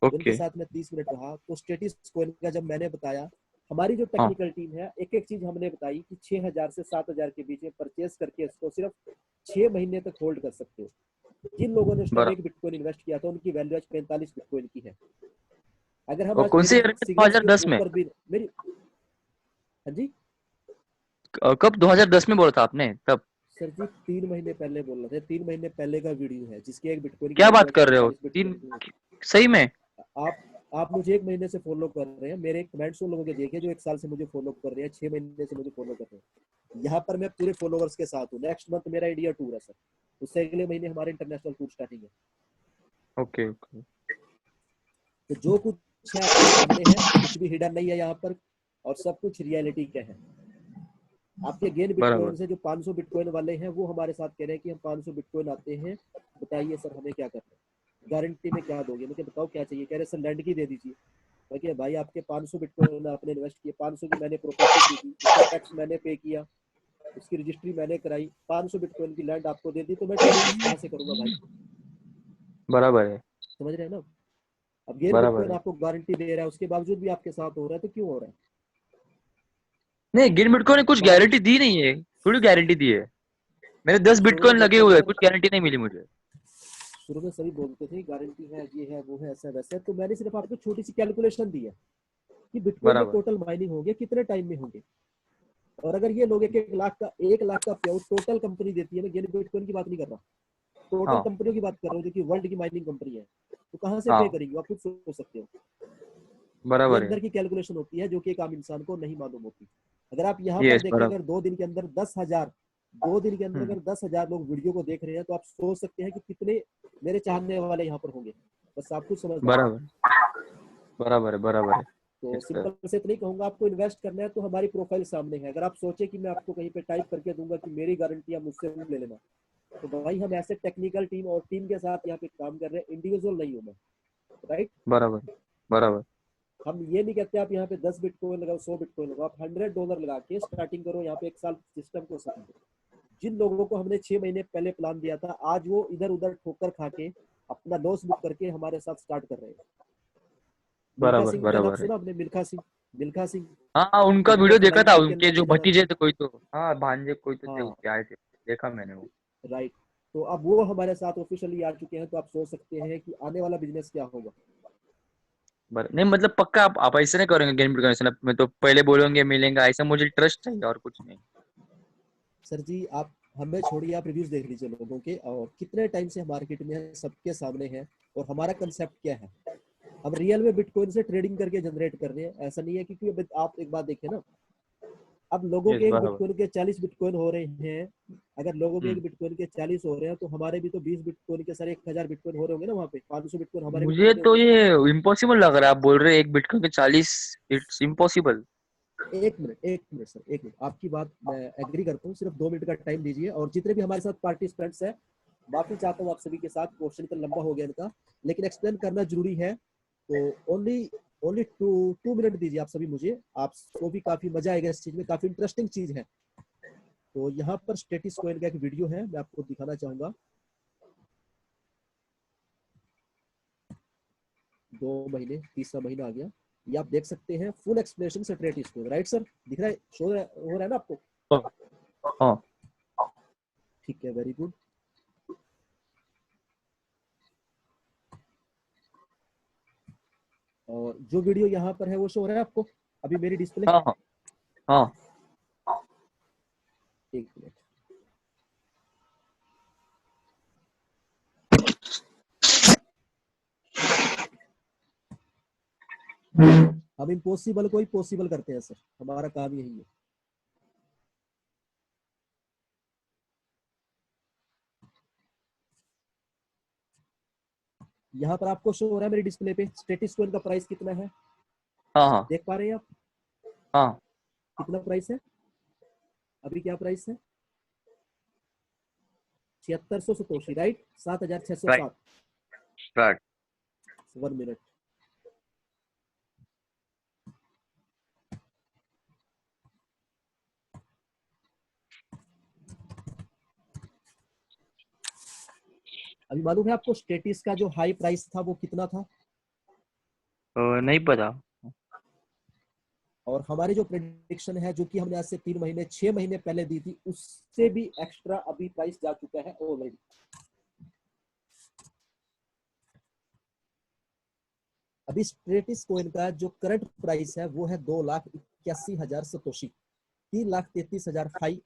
उनके ओके। साथ में 30 मिनट रहा। तो स्टेटिस कॉइन का जब मैंने बताया, हमारी जो हाँ टेक्निकल टीम है, एक एक चीज हमने बताई कि 6,000 से 7,000 के बीच में परचेस करके इसको सिर्फ 6 महीने तक होल्ड कर सकते हो। जिन लोगों ने उस टाइम बराबर। एक बिटकॉइन इन्वेस्ट किया था, उनकी वैल्यू आज 45 बिटकॉइन की है। अगर हम और आज कौन से हिडन ईयर में, सिग्नल्स के 2010 में? ऊपर भी मेरी, हाँ जी कब 2010 में बोला था आपने तब? सर जी, 3 महीने पहले बोल रहे थे, 3 महीने पहले का वीडियो है, जिसकी एक बिटकॉइन की क्या वैल्यू बात आज कर रहे हो, 45 बिटकॉइन तीन? की है। सही में? आप मुझे 1 महीने से फॉलो कर रहे हैं, मेरे कमेंट्स उन लोगों के देखे जो 1 साल से मुझे फॉलो कर रहे हैं, 6 महीने से मुझे फॉलो कर रहे हैं। यहाँ पर मैं पूरे फॉलोवर्स के साथ हूँ। नेक्स्ट मंथ मेरा इंडिया टूर है सर, उससे अगले महीने हमारे इंटरनेशनल टूर स्टार्टिंग है। Okay okay. तो जो कुछ है आपके सामने है, कुछ भी हिडन नहीं है यहाँ पर, और सब कुछ रियलिटी का है। आपके गेन बराबर। बिटकॉइन से जो 500 बिटकॉइन वाले हैं, वो हमारे साथ कह रहे हैं कि हम 500 बिटकॉइन आते हैं, बताइए सर हमें क्या करना है, गारंटी में क्या दोगे? मैं बताओ क्या चाहिए? कह रहे सर लैंड की दे दीजिए। मैं क्या भाई, आपके 500 बिटकॉइन आपने इन्वेस्ट किए, 500 की मैंने प्रॉपर्टी दी थी, उसका टैक्स मैंने पे किया, उसकी रजिस्ट्री मैंने कराई, 500 बिटकॉइन की लैंड आपको दे दी, तो मैं ट्रेडिंग कहाँ से करूंगा भाई? बराबर है। समझ रहे हैं ना? अब गेन बराबर बिटकॉइन है। आपको गारंटी दे रहा है, उसके बावजूद भी आपके साथ हो रहा है, तो क्यों हो रहा है? नहीं, गिन बिटकॉइन ने कुछ अब आप गारंटी दी नहीं है, थोड़ी गारंटी दी है। मेरे 10 शुरू में बिटकॉइन लगे बोलते हुए थे हैं, सर, कुछ गारंटी नहीं मिली मुझे। शुरू में सभी बोलते थे गारंटी है, ये है वो है, ऐसा वैसा है। तो मैंने सिर्फ आपको छोटी सी कैलकुलेशन दी है कि बिटकॉइन में बराबर। टोटल माइनिंग होंगे कितने टाइम में होंगे। और अगर ये लोग 1 लाख का पे आउट टोटल कंपनी देती है, मैं गेन बिटकॉइन की बात नहीं कर रहा, टोटल हाँ कंपनियों की बात कर रहा हूँ जो कि वर्ल्ड की माइनिंग कंपनी है, तो कहाँ से पे हाँ। करेंगे? आप खुद सोच सकते हो। ये बराबर है। अंदर की कैलकुलेशन होती है, जो कि एक आम इंसान को नहीं मालूम होती। अगर आप यहाँ पर यस, देखें, बराबर। अगर 2 दिन के अंदर 10,000, 2 दिन के अंदर हम्म। अगर 10,000 लोग वीडियो को देख रहे हैं, तो आप सोच सकते हैं कि कितने मेरे चाहने वाले यहाँ पर होंगे। बस आप खुद समझदार हो। बराबर। बराबर है। बराबर है। तो इस पे। सिंपल से इतना ही कहूंगा, आपको इन्वेस्ट करना है तो हमारी प्रोफाइल सामने है। अगर आप सोचे कि मैं आपको कहीं पे टाइप करके दूंगा कि मेरी गारंटी आप मुझसे ले लेना, तो भाई हम ऐसे टेक्निकल टीम और टीम के साथ यहाँ पे काम कर रहे हैं, इंडिविजुअल नहीं हूँ मैं, राइट? बराबर। बराबर। हम ये नहीं कहते आप यहाँ पे 10 बिटकॉइन लगाओ, 100 बिटकॉइन लगाओ, आप $100 लगा के स्टार्टिंग करो, यहाँ पे 1 साल सिस्टम को समझो। जिन लोगों को हमने 6 महीने पहले प्लान दिया था, आज वो इधर उधर ठोकर खा के अपना लॉस बुक करके हमारे साथ स्टार्ट कर रहे हैं। मिल्खा बराबर। सिंह का नाम बराबर है। सुना आपने? मिल्खा सिंह, मिल्खा सिंह हाँ, उनका जिनको वीडियो देखा था, FLNT के उनके नाम जो से जाना, भतीजे थे कोई तो, हाँ भांजे कोई तो थे, हाँ उसके आए थे, देखा मैंने वो। राइट। तो अब वो हमारे साथ ऑफिशियली आ चुके हैं, तो आप सोच सकते हैं कि आने वाला बिजनेस क्या होगा। नहीं मतलब पक्का आप ऐसे नहीं करेंगे गेम बिटकॉइन में, तो पहले बोलेंगे मिलेंगे, ऐसा मुझे ट्रस्ट चाहिए और कुछ नहीं। सर जी आप हमें छोड़िए, आप रिव्यूज देख लीजिए लोगों के, और कितने टाइम से मार्केट में है, सबके सामने है, और हमारा कंसेप्ट क्या है। हम रियल में बिटकॉइन से ट्रेडिंग करके जनरेट कर रहे हैं, ऐसा नहीं है। क्योंकि अब आप एक बात देखिए ना, अब लोगों यस, के एक बराबर। बिटकॉइन के 40 बिटकॉइन हो रहे हैं। अगर लोगों के एक हम्म। बिटकॉइन के 40 हो रहे हैं, तो हमारे भी तो 20 बिटकॉइन के सारे 1,000 बिटकॉइन हो रहे होंगे ना, वहाँ पे 500 बिटकॉइन हमारे भी तो मुझे होते तो होंगे। ये इम्पॉसिबल लग रहा है, आप बोल रहे हैं एक बिटकॉइन के 40, it's impossible. 1 minute, 1 minute sir, 1 minute, आपकी बात मैं एग्री करता हूँ, सिर्फ 2 मिनट का टाइम दीजिए। और जितने भी हमारे साथ पार्टिसिपेंट्स हैं, माफी चाहता हूँ आप सभी के साथ, क्वेश्चन इतना लंबा हो गया इनका, लेकिन एक्सप्लेन करना जरूरी है। तो ओनली ओनली 2 मिनट दीजिए आप सभी मुझे, आपको भी काफी मजा आएगा इस चीज में, काफी इंटरेस्टिंग चीज है। तो यहाँ पर स्टेटिस कॉइन का एक वीडियो है, मैं आपको दिखाना चाहूंगा। 2 महीने, तीसरा महीना आ गया। ये आप देख सकते हैं फुल एक्सप्लेनेशन से ट्रेड स्कोर, राइट सर, दिख रहा है, शो हो रहा है ना आपको? हाँ ठीक है, वेरी गुड। और जो वीडियो यहाँ पर है वो शो हो रहा है आपको अभी मेरी डिस्प्ले? हाँ हाँ हाँ। एक मिनट, हम इम्पॉसिबल को ही पॉसिबल करते हैं सर, हमारा काम यही है। यहाँ पर आपको शो हो रहा है मेरी डिस्प्ले पे स्टेटस कोइन का प्राइस कितना है, हाँ हाँ देख पा रहे हैं आप? हाँ। कितना प्राइस है अभी, क्या प्राइस है? 7600 Satoshi, right, right 7607। Right. 1 minute, अभी मालूम है आपको स्टेटिस का जो हाई प्राइस था वो कितना था? नहीं पता। और हमारी जो प्रेडिक्शन है जो कि हमने आज से 3 महीने 6 महीने पहले दी थी, उससे भी एक्स्ट्रा अभी प्राइस जा चुका है ऑलरेडी। अभी स्टेटिस कोइन का जो करंट प्राइस है वो है 2,81,000 सतोशी, 3,33,000 हाई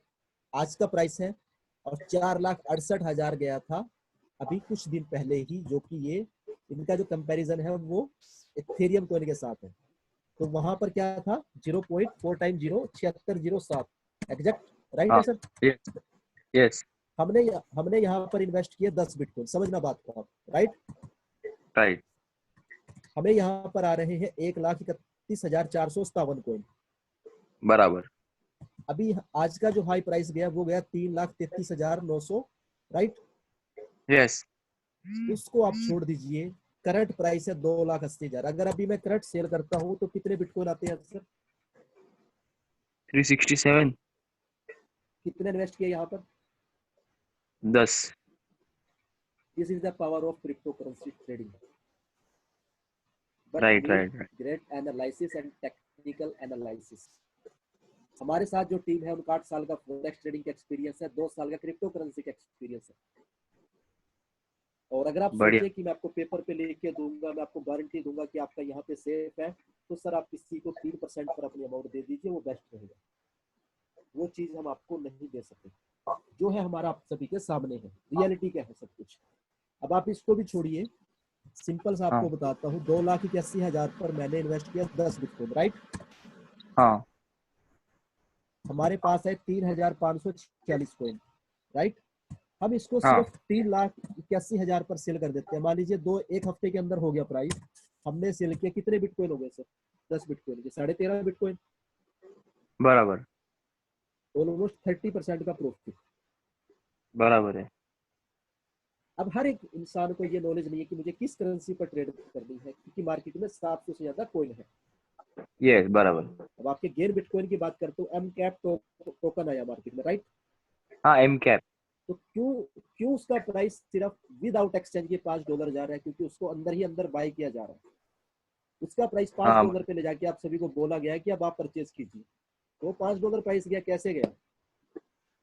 आज का प्राइस है, और 4,68,000 गया था अभी कुछ दिन पहले ही, जो कि ये इनका जो कंपैरिजन है वो इथेरियम कोइन के साथ है। तो वहां पर क्या था, 0.4 टाइम 0, 7607 एग्जैक्ट, राइट है हाँ सर? यस यस हमने यहाँ पर इन्वेस्ट किया 10 बिटकॉइन, समझना बात को आप, राइट? राइट। हमें यहाँ पर आ रहे हैं 1,31,457 कोइन। बराबर। अभी आज का जो हाई प्राइस गया वो गया 3,33,900, राइट? यस। उसको आप छोड़ दीजिए, करंट प्राइस है 2,80,000। अगर अभी मैं करंट सेल करता हूँ तो कितने बिटकॉइन आते हैं सर? 367। कितने इन्वेस्ट किए यहाँ पर? 10। This is the power of crypto currency trading, but right need right right. Great analysis and technical analysis. हमारे साथ जो टीम है उनका 8 साल का फॉरेक्स ट्रेडिंग का एक्सपीरियंस है, 2 साल का क्रिप्टो करेंसी का एक्सपीरियंस है। और अगर आप बढ़िया। सोचे कि मैं आपको पेपर पे लेके दूंगा, मैं आपको गारंटी दूंगा कि आपका यहाँ पे सेफ है, तो सर आप किसी को 3% पर अपनी अमाउंट दे दीजिए, वो बेस्ट रहेगा। वो चीज हम आपको नहीं दे सकते, जो है हमारा आप सभी के सामने है, रियलिटी क्या है सब कुछ। अब आप इसको भी छोड़िए, सिंपल सा हाँ आपको बताता हूँ, 2,81,000 पर मैंने इन्वेस्ट किया 10 बिटकॉइन, राइट? हाँ हमारे पास है 3,546 कोइन, राइट? हम इसको हाँ। सिर्फ 3,81,000 पर सेल कर देते हैं। मान लीजिए एक हफ्ते के अंदर हो गया प्राइस, हमने सेल किया, कितने बिटकॉइन हो गए सर? 10 बिटकॉइन के 13.5 बिटकॉइन, बराबर ऑलमोस्ट 30% का प्रॉफिट। बराबर है। अब हर एक इंसान को ये नॉलेज नहीं है कि मुझे किस करेंसी पर ट्रेड करनी है, क्योंकि मार्केट में 700 से ज्यादा कोइन है। यस बराबर। अब आपके गेन बिटकॉइन की बात करते हो, एम कैप टोकन आया मार्केट में, राइट? हाँ एम कैप। तो क्यों क्यों उसका प्राइस सिर्फ विदाउट एक्सचेंज के $5 जा रहा है? क्योंकि उसको अंदर ही अंदर बाय किया जा रहा है। उसका प्राइस पांच हाँ डॉलर पे ले जाके आप सभी को बोला गया है कि अब आप परचेज कीजिए, तो $5 प्राइस गया, कैसे गया?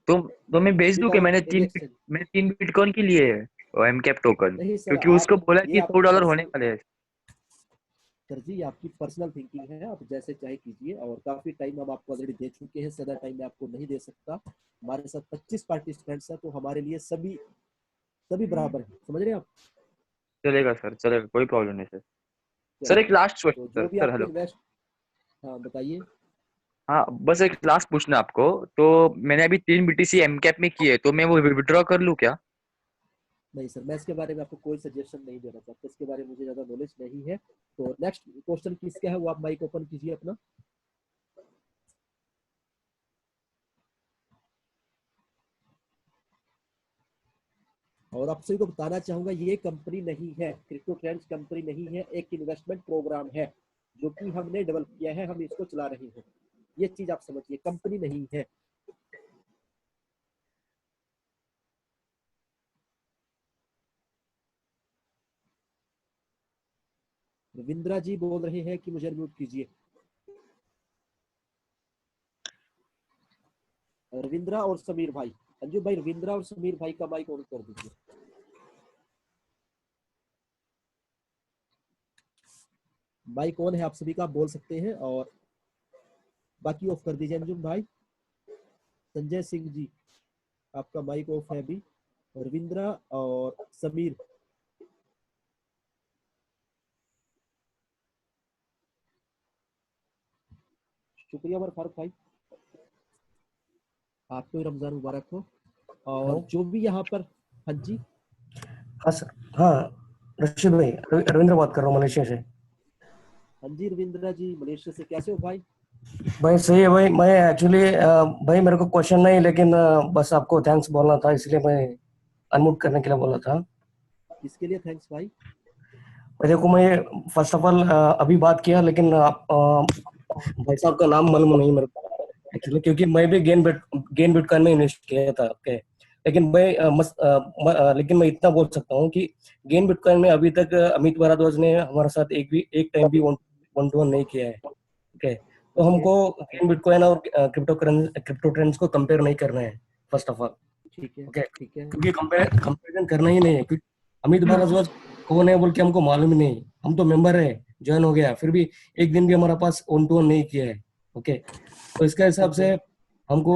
तो मैं भेज दूं कि विदाउट एनी एक्सचेंज। मैंने 3 बिटकॉइन के लिए है एम कैप टोकन, नहीं सर, क्योंकि आप उसको बोला ये कि आपकी $100 होने पर्सनल, वाले हैं। सर जी आपकी पर्सनल थिंकिंग है, आप जैसे चाहे कीजिए। और काफी टाइम हम आपको ऑलरेडी दे चुके हैं, ज्यादा टाइम मैं आपको नहीं दे सकता। हमारे साथ 25 पार्टिसिपेंट्स हैं, तो हमारे लिए सभी सभी बराबर है, समझ रहे हैं आप? चलेगा सर चलेगा, कोई प्रॉब्लम नहीं सर। सर चलिए, एक लास्ट तो क्वेश्चन जो सर भी सर आपको हेलो। इन्वेस्ट, हाँ बताइए। हाँ बस एक लास्ट पूछना आपको। तो मैंने अभी 3 बीटीसी एम कैप में किए, तो मैं वो विड्रॉ कर लूँ क्या? नहीं सर, मैं इसके बारे में आपको कोई सजेशन नहीं देना चाहता, इसके बारे में मुझे ज्यादा नॉलेज नहीं है। तो नेक्स्ट क्वेश्चन किसका है वो आप माइक ओपन कीजिए अपना। और आप सभी को बताना चाहूंगा, ये कंपनी नहीं है, क्रिप्टो ट्रेंड्स कंपनी नहीं है, एक इन्वेस्टमेंट प्रोग्राम है जो कि हमने डेवलप किया है, हम इसको चला रहे हैं। ये चीज आप समझिए, कंपनी नहीं है। रविंद्रा जी बोल रहे हैं कि मुझे अनम्यूट कीजिए। रविंद्रा और समीर भाई, अंजू भाई रविंद्रा और समीर भाई का माइक ऑन कर दीजिए। माइक ऑन है आप सभी का, बोल सकते हैं, और बाकी ऑफ कर दीजिए। अंजुम भाई, संजय सिंह जी आपका माइक ऑफ है अभी, रविंद्रा और समीर। शुक्रिया उमर फारूक भाई, आपको रमजान मुबारक हो। और जो भी यहाँ पर, हाँ जी, हाँ सर, हाँ रशीद भाई, रविंद्र बात कर रहा हूँ मलेशिया से। हाँ जी रविंद्रा जी, मलेशिया से, कैसे हो भाई? भाई सही है भाई, मैं एक्चुअली भाई मेरे को क्वेश्चन नहीं, लेकिन बस आपको थैंक्स बोलना था, इसलिए मैं अनम्यूट करने के लिए बोला था। किसके लिए थैंक्स भाई? देखो मैं फर्स्ट ऑफ ऑल अभी बात किया, लेकिन भाई साहब का नाम मालूम नहीं मेरे को एक्चुअली, क्योंकि मैं भी गेन बिटकॉइन में इन्वेस्ट किया था। ओके, लेकिन लेकिन मैं इतना बोल सकता हूँ कि गेन बिटकॉइन में अभी तक अमित भारद्वाज ने हमारे साथ एक टाइम भी वन टू वन नहीं किया है। ओके, तो हमको गेन बिटकॉइन और क्रिप्टो ट्रेंड्स को कंपेयर नहीं करना है फर्स्ट ऑफ ऑल। ठीक है, ओके, ठीक है। क्योंकि कंपेरिजन करना ही नहीं है, क्योंकि अमित भारद्वाज कौन है बोल के हमको मालूम ही नहीं। हम तो मेंबर है, ज्वाइन हो गया, फिर भी एक दिन भी हमारा पास वन टू वन नहीं किया है। ओके, तो इसके हिसाब से हमको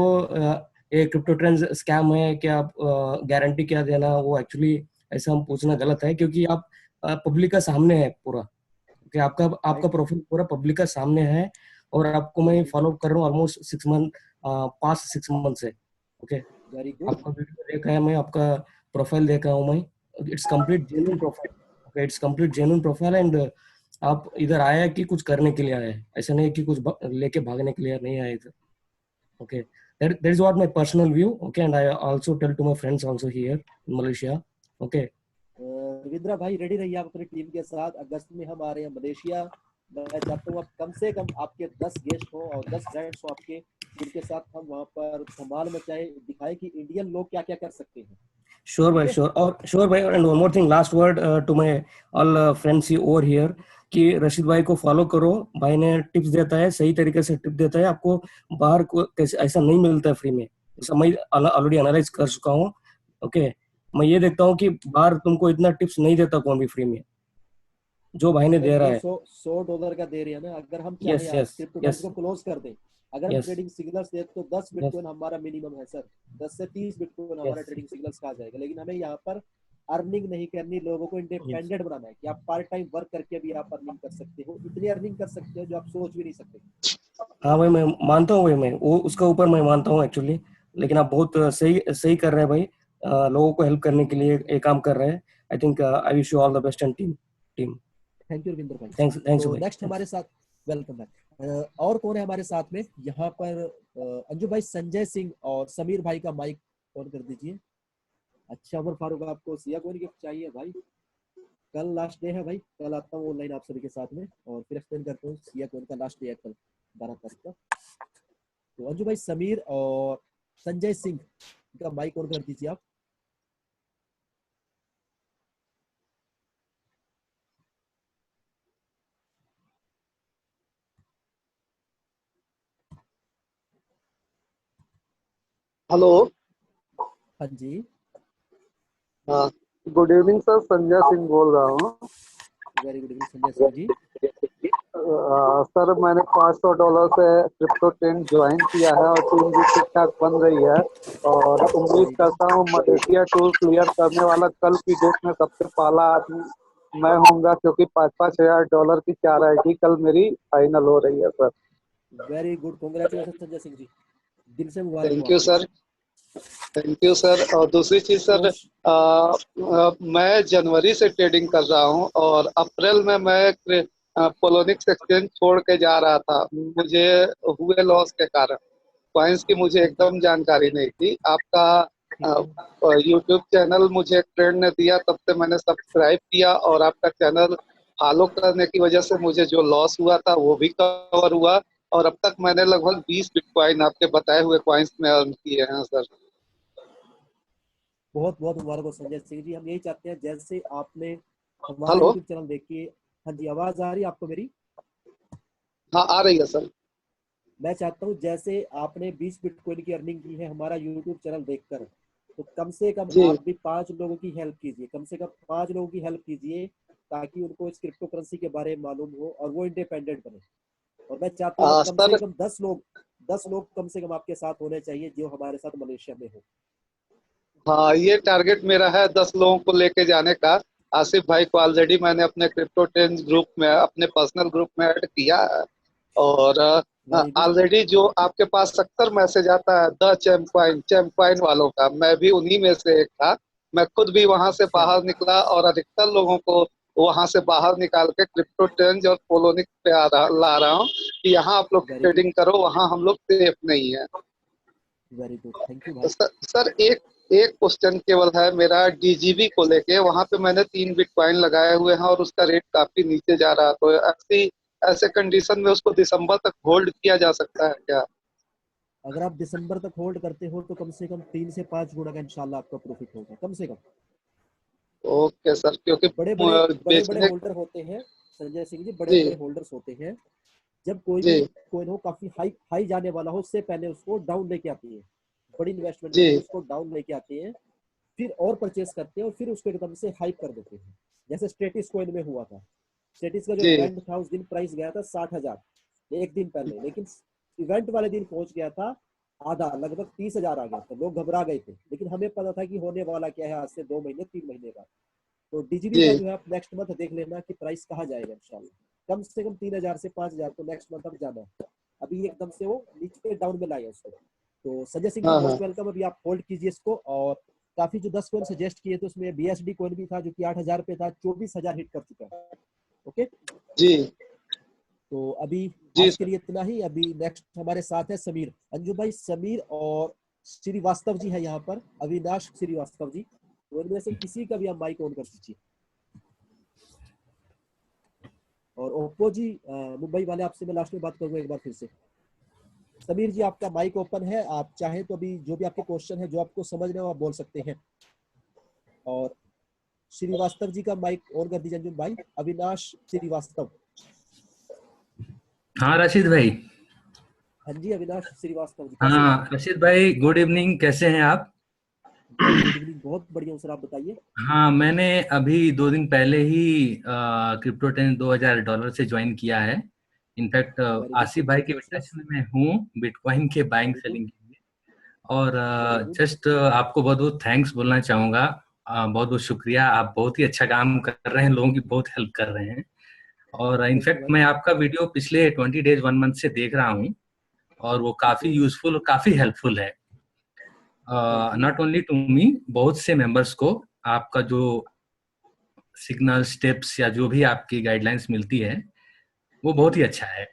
ये क्रिप्टो ट्रेंड्स स्कैम है क्या, गारंटी क्या देना, वो एक्चुअली ऐसा हम पूछना गलत है, क्योंकि आप पब्लिक का सामने है पूरा। ओके, आपका प्रोफाइल पूरा पब्लिक का सामने है, और आपको मैं फॉलो कर रहा हूँ ऑलमोस्ट 6 मंथ, पास्ट 6 मंथ से। Okay, very good. आपका वीडियो देखा है, मैं आपका प्रोफाइल देखा हूँ मैं, it's complete genuine profile. Okay, it's complete genuine profile, and आप इधर आया कि कुछ करने के लिए आए, ऐसा नहीं कि कुछ लेके भागने के लिए नहीं आए इधर। Okay, that is what my personal view. Okay, and I also tell to my friends also here in Malaysia. Okay, Ravindra भाई रेडी रहिए आप अपनी टीम के साथ। अगस्त में हम आ रहे हैं मलेशिया। मैं चाहता हूँ आप कम से कम आपके 10 गेस्ट हो और 10 फ्रेंड्स हो आपके, जिनके साथ हम वहाँ पर धमाल मचाए, दिखाए कि इंडियन लोग क्या क्या कर सकते हैं। sure bhai, sure, or sure bhai, and one more thing, last word to my all friends over here, कि रशीद भाई को फॉलो करो। भाई ने टिप्स देता है, सही तरीके से टिप देता है आपको, बाहर को कैसे ऐसा नहीं मिलता है फ्री में, ऐसा मैं ऑलरेडी एनालाइज कर चुका हूँ। ओके, मैं ये देखता हूँ कि बाहर तुमको इतना टिप्स नहीं देता कौन भी फ्री में, जो भाई ने दे रहा है। $100 का दे रहे हैं ना। अगर हम यस चाहें यस क्रिप्टो यस को क्लोज कर दें, अगर हम यस ट्रेडिंग सिग्नल्स दें तो 10 बिटकॉइन हमारा मिनिमम है सर। 10 से 30 बिटकॉइन हमारा यस ट्रेडिंग सिग्नल्स का आ जाएगा। लेकिन हमें यहाँ पर अर्निंग नहीं करनी, लोगों को इंडिपेंडेंट बनाना है कि आप पार्ट टाइम वर्क करके भी आप अर्निंग कर सकते हो, इतनी अर्निंग कर सकते हो जो आप सोच भी नहीं सकते। हाँ भाई, मैं मानता हूँ भाई, मैं वो उसका ऊपर मैं मानता हूँ एक्चुअली, लेकिन आप बहुत सही सही कर रहे हैं भाई, लोगों को हेल्प करने के लिए ये काम कर रहे हैं। I think I wish you all the best and team team thank you Ravindra भाई। थैंक्स थैंक्स तो भाई। नेक्स्ट हमारे साथ, वेलकम बैक। और कौन है हमारे साथ में यहाँ पर? अंजू भाई, संजय सिंह और समीर भाई का माइक ऑन कर दीजिए। अच्छा उमर फारूक, आपको सिया कोइन गिफ्ट चाहिए भाई? कल लास्ट डे है भाई, कल आता हूँ ऑनलाइन आप सभी के साथ में और फिर एक्सप्लेन करता हूँ। सिया कोइन का लास्ट डे है कल 12 तारीख का। तो अंजू भाई, समीर और संजय सिंह का माइक ऑन कर दीजिए आप। हेलो। हाँ जी, हाँ, good evening sir, Sanjay Singh बोल रहा हूँ। Very good evening Sanjay Singh ji. Sir मैंने $500 से क्रिप्टो ट्रेंड ज्वाइन किया है और टीम भी ठीक ठाक बन रही है, और उम्मीद करता हूँ मलेशिया टूर क्लियर करने वाला कल की डेट में सबसे पहला आदमी मैं होऊंगा, क्योंकि $5,000 की 4 आईडी कल मेरी फाइनल हो रही है sir. Very good, congratulation Sanjay Singh ji, दिल से मुबारक हो थैंक यू आपको। Sir, thank you sir. और दूसरी चीज सर, मैं जनवरी से ट्रेडिंग कर रहा हूँ और अप्रैल में मैं पोलोनिक्स एक्सचेंज छोड़ के जा रहा था, मुझे हुए लॉस के कारण। कॉइन्स की मुझे एकदम जानकारी नहीं थी। आपका यूट्यूब चैनल मुझे एक फ्रेंड ने दिया, तब से मैंने सब्सक्राइब किया, और आपका चैनल फॉलो करने की वजह से मुझे जो लॉस हुआ था वो भी कवर हुआ, और अब तक मैंने लगभग 20 बिटकॉइन आपके बताए हुए कॉइन्स में अर्न किए हैं सर। बहुत बहुत मुबारक हो संजय सिंह जी। हम यही चाहते हैं जैसे आपने हमारा हेलो। यूट्यूब चैनल देखिए। हाँ जी, आवाज आ रही है आपको मेरी? हाँ आ रही है सर। मैं चाहता हूँ जैसे आपने 20 बिटकॉइन की अर्निंग की है हमारा यूट्यूब चैनल देखकर, तो कम से कम जी आप भी 5 लोगों की हेल्प कीजिए, कम से कम 5 लोगों की हेल्प कीजिए, ताकि उनको इस क्रिप्टो करेंसी के बारे में मालूम हो और वो इंडिपेंडेंट बने। और मैं चाहता हूँ कम से सर, कम 10 लोग कम से कम आपके साथ होने चाहिए जो हमारे साथ मलेशिया में हो। हाँ ये टारगेट मेरा है 10 लोगों को लेके जाने का। आसिफ भाई को ऑलरेडी मैंने अपने क्रिप्टो ट्रेंड्स ग्रुप में, अपने पर्सनल ग्रुप में ऐड किया है। और वेरी गुड। ऑलरेडी जो आपके पास 70 मैसेज आता है द चैम्पाइन चैम्पाइन वालों का, मैं भी उन्हीं में से एक था। मैं खुद भी वहां से अच्छा, बाहर निकला और अधिकतर लोगों को वहां से बाहर निकाल के क्रिप्टो ट्रेंड्स और पोलोनिक पे ला रहा हूँ कि यहाँ आप लोग वेरी गुड, ट्रेडिंग करो, वहाँ हम लोग सेफ नहीं है। वेरी गुड, थैंक यू तो भाई। सर एक एक क्वेश्चन केवल है मेरा डीजीबी को लेके। वहां पे मैंने 3 बिटकॉइन लगाए हुए हैं और उसका रेट काफी नीचे जा रहा है, तो ऐसे कंडीशन में उसको दिसंबर तक होल्ड किया जा सकता है क्या? अगर आप दिसंबर तक होल्ड करते हो तो कम से कम 3 से 5 गुना का इंशाल्लाह आपका प्रॉफिट होगा, कम से कम। ओके सर, क्योंकि बड़े बड़े बड़े बड़े बेचने। होल्डर होते हैं संजय सिंह जी, बड़े बड़े जी होल्डर्स होते हैं। जब कोई भी जी कोइन हो काफी हाई हाई जाने वाला हो, उससे पहले उसको डाउन लेके आती है। बड़ी इन्वेस्टमेंट जी करके उसको डाउन लेके आते हैं, फिर और परचेस करते हैं और फिर उसको एकदम से हाइप कर देते हैं। जैसे स्टेटिस कॉइन में हुआ था। स्टेटिस का जो जी इवेंट था उस दिन प्राइस गया था 60,000 एक दिन पहले, लेकिन इवेंट वाले दिन पहुंच गया था आधा, लगभग 30,000 आ गया था। लोग घबरा गए थे, लेकिन हमें पता था कि होने वाला क्या है आज से 2 महीने 3 महीने बाद। तो डीजीबी का जी जो है आप नेक्स्ट मंथ देख लेना कि प्राइस कहाँ जाएगा इंशाल्लाह। कम से कम 3,000 से 5,000 तो नेक्स्ट मंथ तक जाना है। अभी एकदम से वो नीचे डाउन में लाया उसको। तो संजय सिंह जी हाँ हाँ मोस्ट वेलकम, अभी आप होल्ड कीजिए इसको। और काफी जो 10 कॉइन सजेस्ट किए थे उसमें बीएसडी कॉइन भी था जो कि 8,000 पे था, 24,000 हिट कर चुका है। ओके, जी तो अभी जी आज के लिए इतना ही। अभी नेक्स्ट हमारे साथ है समीर, अंजू भाई, समीर और श्रीवास्तव जी है यहाँ पर, अविनाश श्रीवास्तव जी। तो इनमें से किसी का भी आप माइक ऑन कर दीजिए। और ओप्पो जी मुंबई वाले, आपसे मैं लास्ट में बात करूंगा एक बार फिर से। समीर जी आपका माइक ओपन है, आप चाहें तो अभी जो भी आपके क्वेश्चन है जो आपको समझ रहे हो आप बोल सकते हैं। और श्रीवास्तव जी का माइक ऑन कर दीजिए अंजुम भाई, अविनाश श्रीवास्तव। हाँ रशीद भाई। हाँ जी, अविनाश श्रीवास्तव जी, कैसे हैं हाँ आप? रशीद भाई, गुड इवनिंग, कैसे हैं आप? वेरी गुड इवनिंग, बहुत बढ़िया हूँ सर, आप बताइए। हाँ मैंने अभी 2 दिन पहले ही क्रिप्टो टेन $2,000 से ज्वाइन किया है। इनफैक्ट वेरी गुड, आसिफ भाई के कंग्रेचुलेशन। इंटरेक्शन में हूँ बिटकॉइन के बाइंग वेरी गुड, सेलिंग के लिए। और वेरी गुड। जस्ट आपको बहुत बहुत थैंक्स बोलना चाहूँगा। बहुत बहुत शुक्रिया, आप बहुत ही अच्छा काम कर रहे हैं, लोगों की बहुत हेल्प कर रहे हैं। और थैंक यू इनफैक्ट भाई। मैं आपका वीडियो पिछले 20 डेज 1 मंथ से देख रहा हूँ और वो ठीक काफ़ी है, यूजफुल और काफ़ी हेल्पफुल है। Thank you. Not only to me, बहुत से मेंबर्स को आपका जो सिग्नल स्टेप्स या जो भी आपकी गाइडलाइंस मिलती है वो बहुत ही अच्छा है।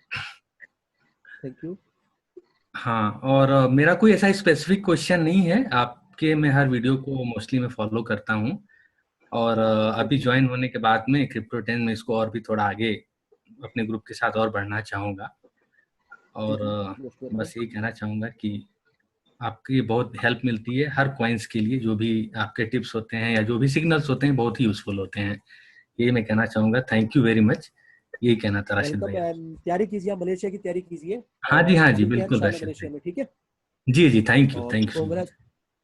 Thank you. हाँ, और मेरा कोई ऐसा स्पेसिफिक क्वेश्चन नहीं है आपके, मैं हर वीडियो को मोस्टली मैं फॉलो करता हूँ। और थैंक अभी यू। ज्वाइन होने के बाद में क्रिप्टो 10 में इसको और भी थोड़ा आगे अपने ग्रुप के साथ और बढ़ना चाहूँगा। जी और जी, मोस्ट वेलकम। बस यही कहना चाहूँगा कि आपकी बहुत हेल्प मिलती है हर कॉइन्स के लिए, जो भी आपके टिप्स होते हैं या जो भी सिग्नल्स होते हैं बहुत ही यूजफुल होते हैं। यही मैं कहना चाहूँगा, थैंक यू वेरी मच। यही कहना था राशिद वेलकम भैया। एंड तैयारी कीजिए, आप मलेशिया की तैयारी कीजिए। और हाँ जी मिलते हैं बिल्कुल इंशाल्लाह राशिद भाई। मलेशिया में, ठीक है। जी जी, और thank you so much. Congress,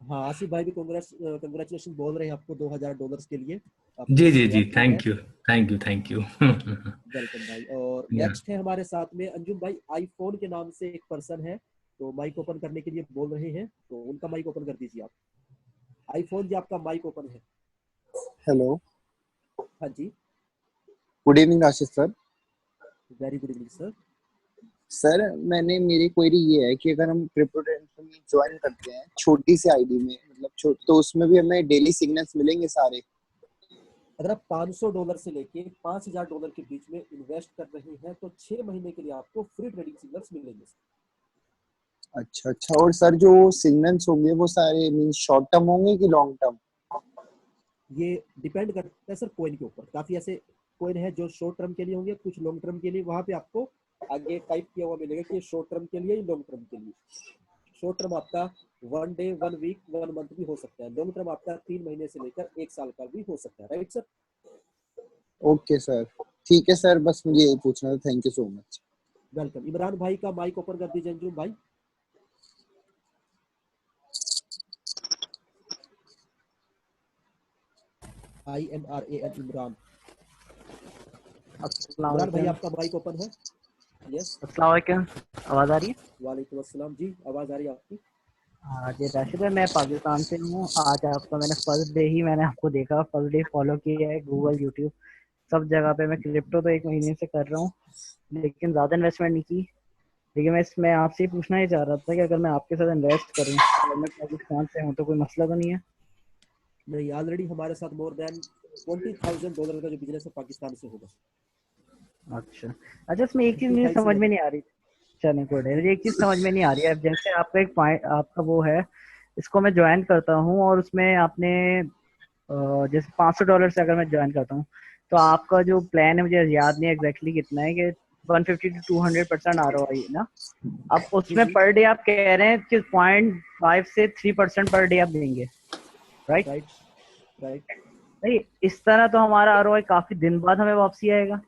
हाँ आसिफ भाई भी कंग्रेचुलेशन बोल रहे हैं आपको $2,000 के लिए, आपने जी जी जी, शुरुआत की है। Thank you thank you thank you. Welcome भाई। और या नेक्स्ट है हमारे साथ में अंजुम भाई, आईफोन के नाम से एक पर्सन है, तो माइक ओपन करने के लिए बोल रहे हैं, तो उनका माइक ओपन कर दीजिए आप। आईफोन जी आपका माइक ओपन है। हेलो, हाँ जी, good evening Ashish sir. Very good evening sir. Sir मैंने मेरी क्वेरी ये है कि अगर हम क्रिप्टो में ज्वाइन करते हैं छोटी सी आईडी में, मतलब तो उसमें भी हमें डेली सिग्नल्स मिलेंगे सारे? अगर आप $500 से लेके $5,000 के बीच में इन्वेस्ट कर रहे हैं तो 6 महीने के लिए आपको फ्री ट्रेडिंग सिग्नल्स मिलेंगे। अच्छा अच्छा, और सर जो सिग्नल्स होंगे वो सारे मीन शॉर्ट टर्म होंगे कि लॉन्ग टर्म? ये डिपेंड करता है सर कॉइन के ऊपर। काफी ऐसे कॉइन है जो शॉर्ट टर्म के लिए होंगे, कुछ लॉन्ग टर्म के लिए। वहां पे आपको आगे टाइप किया हुआ मिलेगा कि शॉर्ट टर्म के लिए, लॉन्ग टर्म के लिए। शॉर्ट टर्म आपका 1 डे, 1 वीक, 1 मंथ भी हो सकता है। लॉन्ग टर्म आपका 3 महीने से लेकर 1 साल का भी हो सकता है, राइट सर? Okay sir. ठीक है सर, बस मुझे यही पूछना था। Thank you so much. Welcome. Imran भाई का माइक ओपन कर दीजिए अंजुम भाई। IMRAN इमरान। अस्सलाम इमरान भाई वालेकुम। आपका माइक ओपन है? यस। अस्सलाम वालेकुम, आवाज़ आ रही है? वालेकुम अस्सलाम जी, आवाज आ रही है आपकी। हाँ जी राशिद भाई, मैं पाकिस्तान से हूँ। आज आपका मैंने फर्स्ट डे ही मैंने आपको देखा, फर्स्ट डे फॉलो किया है, गूगल यूट्यूब सब जगह पे। मैं क्रिप्टो तो 1 महीने से कर रहा हूँ, लेकिन ज़्यादा इन्वेस्टमेंट नहीं की। लेकिन मैं आपसे ही पूछना ही चाह रहा था कि अगर मैं आपके साथ इन्वेस्ट करूँ और मैं पाकिस्तान से हूँ तो कोई मसला तो नहीं है? नहीं, ऑलरेडी हमारे साथ मोर देन $20,000 का जो बिजनेस है पाकिस्तान से होगा। अच्छा अच्छा, इसमें एक चीज़ मुझे 55 से समझ में लेकर। नहीं आ रही। चलिए गुड है, मुझे एक चीज़ समझ में नहीं आ रही है। अब जैसे आपका एक पॉइंट, आपका वो है, इसको मैं ज्वाइन करता हूँ और उसमें आपने जैसे $500 से अगर मैं ज्वाइन करता हूँ तो आपका जो प्लान है, मुझे याद नहीं एग्जैक्टली कितना है, कि 150 to 200% ROI ना। अब जी उसमें जी। पर डे आप कह रहे हैं कि 0.5 से 3% पर डे आप देंगे, राइट? Right right. नहीं, इस तरह तो हमारा ROI काफी दिन बाद हमें वापसी आएगा।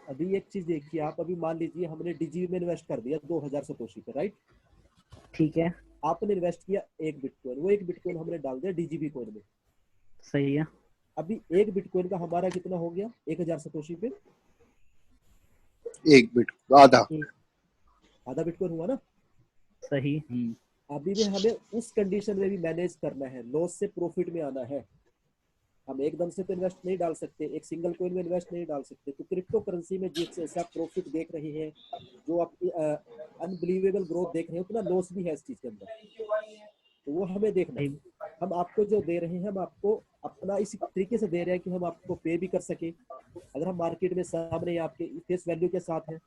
अभी एक चीज देखिए, आप अभी मान लीजिए हमने डीजी में इन्वेस्ट कर दिया 2000 सतोशी पे, राइट। ठीक है, आपने इन्वेस्ट किया एक बिटकॉइन, वो एक बिटकॉइन हमने डाल दिया डीजीबी कॉइन में। सही है। अभी एक बिटकॉइन का हमारा कितना हो गया 1000 सतोशी पे? एक बिट आधा। आधा बिटकॉइन हुआ ना। सही। अभी भी हमें उस कंडीशन में भी मैनेज करना है, लॉस से प्रॉफिट में आना है। हम एकदम से तो इन्वेस्ट नहीं डाल सकते, एक सिंगल कॉइन में इन्वेस्ट नहीं डाल सकते। तो क्रिप्टो करेंसी में जिस जैसा प्रॉफिट देख रहे हैं, जो आपकी अनबिलीवेबल ग्रोथ देख रहे हैं, उतना लॉस भी है इस चीज के अंदर। तो वो हमें देखना सही। है। हम आपको जो दे रहे हैं, हम आपको अपना इस तरीके से दे रहे हैं कि हम आपको पे भी कर सके। अगर हम मार्केट में सामने आपके फेस वैल्यू के साथ हैं,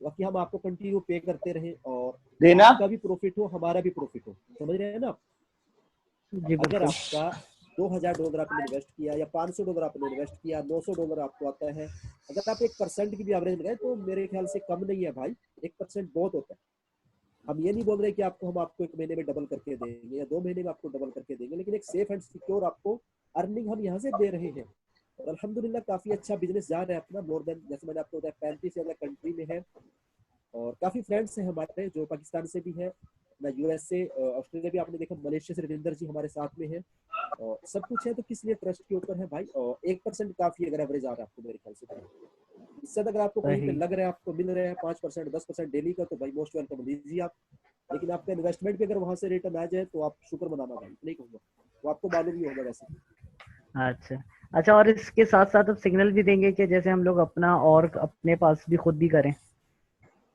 बाकी हम आपको कंटिन्यू पे करते रहे और देना। आपका भी प्रॉफिट हो, हमारा भी प्रॉफिट हो। समझ रहे हैं ना आप? जी अगर बिल्कुल। आपका $2000 आपने इन्वेस्ट किया या $500 आपने इन्वेस्ट किया, $900 आपको आता है। अगर आप 1% की भी एवरेज लगाए तो मेरे ख्याल से कम नहीं है भाई, 1% बहुत होता है। हम ये नहीं बोल रहे कि आपको हम आपको 1 महीने में डबल करके देंगे या 2 महीने में आपको डबल करके देंगे, लेकिन एक सेफ एंड सिक्योर आपको अर्निंग हम यहाँ से दे रहे हैं। और अल्हम्दुलिल्लाह काफी अच्छा बिजनेस जा रहा है अपना। मोर देन, जैसे मैंने आपको बताया, 35 से ज्यादा कंट्री में है। और काफी फ्रेंड्स हैं हमारे जो पाकिस्तान से भी है, ना US से, ऑस्ट्रेलिया भी आपने देखा, मलेशिया से रविंदर जी हमारे साथ में है। और सब कुछ है, तो किस लिए ट्रस्ट के ऊपर है भाई। और 1% काफी अगर एवरेज आ रहा है आपको मेरे ख्याल से तो। इससे अगर आपको कहीं पे सही। लग रहा है, आपको मिल रहा है 5% 10% डेली का, तो भाई मोस्ट वेलकम लीजिए आप। लेकिन आपका इन्वेस्टमेंट भी अगर वहां से रिटर्न आ जाए तो आप शुक्र मनाना भाई, नहीं कहूंगा, वो आपको मालूम ही होगा वैसे। अच्छा अच्छा, और इसके साथ साथ आप सिग्नल भी देंगे कि जैसे हम लोग अपना और अपने पास भी खुद भी करें?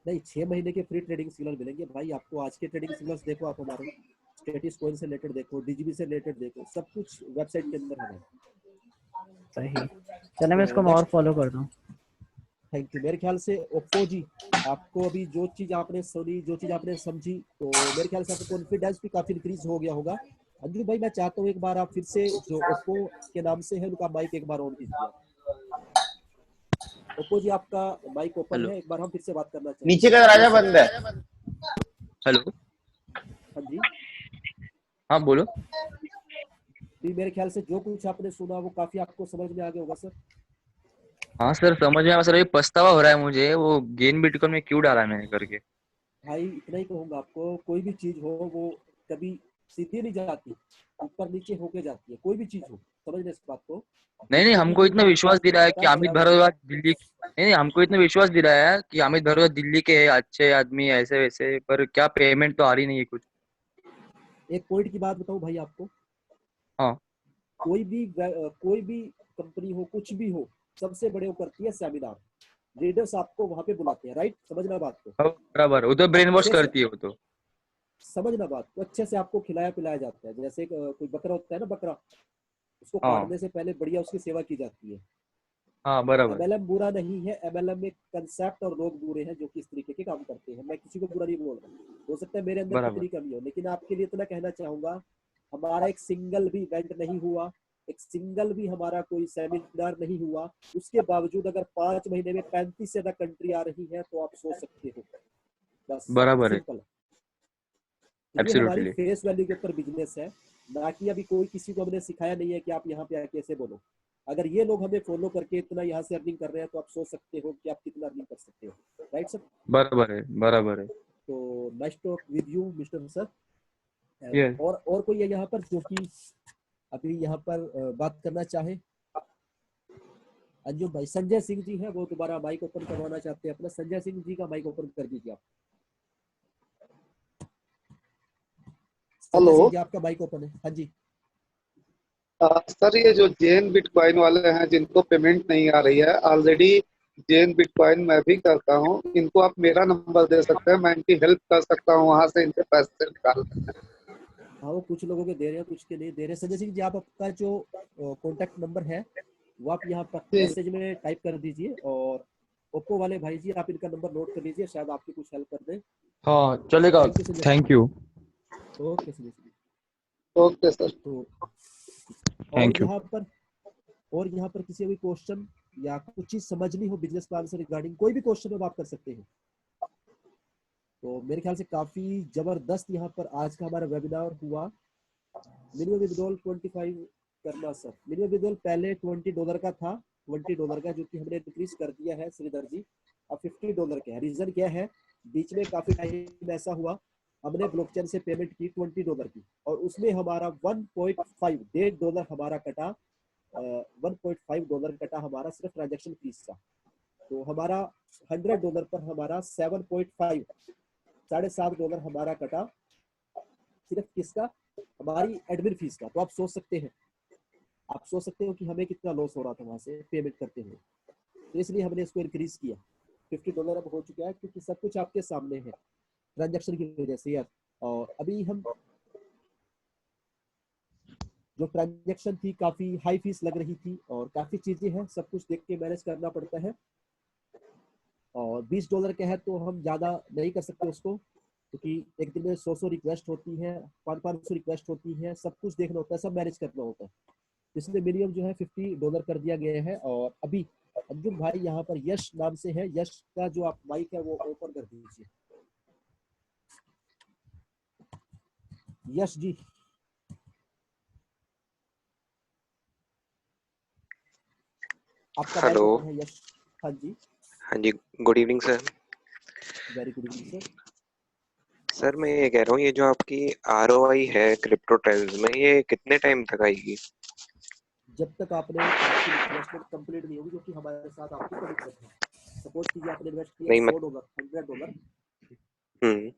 नहीं, 6 महीने के फ्री ट्रेडिंग सिग्नल मिलेंगे भाई आपको। आज के ट्रेडिंग सिग्नल्स देखो आप हमारे, स्टेटिस कॉइन से रिलेटेड देखो, डीजीबी से रिलेटेड देखो, सब कुछ वेबसाइट के अंदर है भाई। सही। चले, मैं तो इसको मैं और नेक्स्ट, फॉलो करता हूँ। Thank you. मेरे ख्याल से ओप्पो जी, आपको अभी जो चीज आपने सुनी, जो चीज आपने समझी, तो मेरे ख्याल से आपका कॉन्फिडेंस भी काफी इंक्रीज हो गया होगा। अंजू भाई, मैं चाहता हूँ एक बार आप फिर से, जो ओप्पो के नाम से है, उनका माइक एक बार ऑन कीजिए। ओप्पो जी, आपका माइक ओपन हेलो है, एक बार हम फिर से बात करना नीचे चाहेंगे। का दरवाजा यस सर। बंद है। हेलो। हाँ जी। हाँ बोलो। भी मेरे ख्याल से जो कुछ आपने सुना वो काफी आपको समझ में आ गया होगा सर। हाँ सर, समझ में आया सर। ये पछतावा हो रहा है मुझे, वो गेन बिटकॉइन में क्यों डाला मैंने करके। भाई इतना ही कहूंगा आपको, कोई भी चीज हो वो कभी सीधी नहीं जाती, ऊपर नीचे होके जाती है। कोई भी चीज हो, समझ लें इस बात को। नहीं नहीं, कभी हमको भी इतना कभी विश्वास ऊपर नहीं दिलाया जाता, कि अमित बराबर भारद्वाज होता दिल्ली, नहीं नहीं, हमको इतना विश्वास दिलाया है कि अमित भारद्वाज दिल्ली के हैं, अच्छे आदमी, ऐसे वैसे, पर क्या पेमेंट तो आ रही नहीं है कुछ। है। एक पॉइंट की बात बताऊं भाई आपको, हाँ कोई भी कंपनी हो, कुछ भी हो, सबसे बड़े वो करती है सेमिनार। लीडर्स आपको वहां पे बुलाते हैं, राइट, समझना बात को। हाँ, बराबर, वो तो ब्रेन वॉश अच्छे से करती है वो तो। समझना बात को, अच्छे से आपको खिलाया पिलाया जाता है। जैसे कोई बकरा होता है ना, बकरा, उसको हाँ काटने से पहले बढ़िया उसकी सेवा की जाती है। हाँ बराबर। MLM बुरा नहीं है, MLM में कंसेप्ट और लोग बुरे हैं जो कि इस तरीके के काम करते हैं। मैं किसी को बुरा नहीं बोल रहा, हो सकता है मेरे अंदर बराबर कितनी कमी हो, लेकिन आपके लिए इतना कहना चाहूंगा, हमारा एक सिंगल भी इवेंट नहीं हुआ, एक सिंगल भी हमारा कोई सेमिनार नहीं हुआ, उसके बावजूद अगर 5 महीने में 35 से ज्यादा कंट्री आ रही है, तो आप सोच सकते हो। बस बराबर है। सिंपल। तो ये हमारी एब्सोल्युटली। फेस वैल्यू के ऊपर बिजनेस है, ना कि अभी कोई किसी को हमने सिखाया नहीं है कि आप यहाँ पे आके ऐसे बोलो। अगर ये लोग हमें फॉलो करके इतना यहाँ से अर्निंग कर रहे हैं तो आप सोच सकते हो कि आप कितना अर्निंग कर सकते हो, राइट सर? बराबर है, बराबर है। तो nice talk with you mister sir. Yes. और कोई है यहाँ पर जो कि अभी यहाँ पर बात करना चाहे? अंजुम भाई, संजय सिंह जी है, वो दोबारा माइक ओपन करवाना चाहते हैं अपना। संजय सिंह जी का माइक ओपन कर दीजिए आप। संजय हेलो सिंह जी, आपका माइक ओपन है। हाँ जी। सर, ये जो जेन बिटकॉइन वाले हैं जिनको पेमेंट नहीं आ रही है, ऑलरेडी जेन बिटकॉइन मैं भी करता हूँ, इनको आप मेरा नंबर दे सकते हैं, मैं इनकी हेल्प कर सकता हूँ, वहां से इनके पैसे निकाल सकते हैं। हाँ, वो कुछ लोगों के दे रहे हैं, कुछ के नहीं दे रहे। संजय सिंह जी, आप आपका जो कॉन्टैक्ट नंबर है वो आप यहाँ पर जी। मैसेज में टाइप कर दीजिए, और ओप्पो वाले भाई जी आप इनका नंबर नोट कर लीजिए, शायद आपकी कुछ हेल्प कर दें। हाँ चलेगा, thank you Sanjay thank you, Singh. Okay Sanjay Singh. Okay sir. तो थैंक यू। और यहाँ पर किसी भी क्वेश्चन या कुछ चीज समझनी हो बिजनेस प्लान से रिगार्डिंग, कोई भी क्वेश्चन हो आप कर सकते हैं। तो मेरे ख्याल से काफी जबरदस्त यहाँ पर आज का हमारा वेबिनार हुआ। मिनिमम विड्रॉल 25 करना सर। मिनिमम विड्रॉल पहले $20 का था, $20 का, जो कि हमने इंक्रीज कर दिया है श्रीधर जी, अब $50 का है। रीजन क्या है, बीच में काफी टाइम ऐसा हुआ हमने ब्लॉकचेन से पेमेंट की $20 की, और उसमें हमारा 1.5 $1.5 हमारा कटा, $1.5 कटा हमारा सिर्फ ट्रांजेक्शन फीस का। तो हमारा $100 पर हमारा 7.5 $7.5 हमारा कटा सिर्फ किसका, हमारी एडमिन फीस का। तो आप सोच सकते हो कि हमें कितना लॉस हो रहा था वहां से पेमेंट करते हुए। तो इसलिए हमने इसको इंक्रीज किया। $50 अब हो चुका है, क्योंकि सब कुछ आपके सामने है ट्रांजैक्शन की वजह से यार। और अभी हम जो ट्रांजैक्शन थी काफी हाई फीस लग रही थी, और काफी चीजें हैं, सब कुछ देख के मैनेज करना पड़ता है। और $20 का है तो हम ज्यादा नहीं कर सकते उसको, क्योंकि एक दिन में 100 रिक्वेस्ट होती है, 500 रिक्वेस्ट होती है, सब कुछ देखना होता है, सब मैनेज करना होता है। इसलिए मिनिमम जो है $50 कर दिया गया है। और अभी अंजुम भाई यहाँ पर यश नाम से है, यश का जो आप माइक है वो ओपन कर दीजिए। यश जी, आपका माइक हेलो। ओपन है यश। हाँ जी। हाँ जी, good evening sir. Very good evening sir. Sir मैं ये कह रहा हूँ, ये जो आपकी ROI है क्रिप्टो ट्रेल्स में, ये कितने टाइम तक आएगी? जब तक आपकी इन्वेस्टमेंट कंप्लीट नहीं होगी, जो कि हमारे साथ आपकी कमिटमेंट है। सपोज कीजिए आपने इन्वेस्ट किया नहीं मत $100, $100, हम्म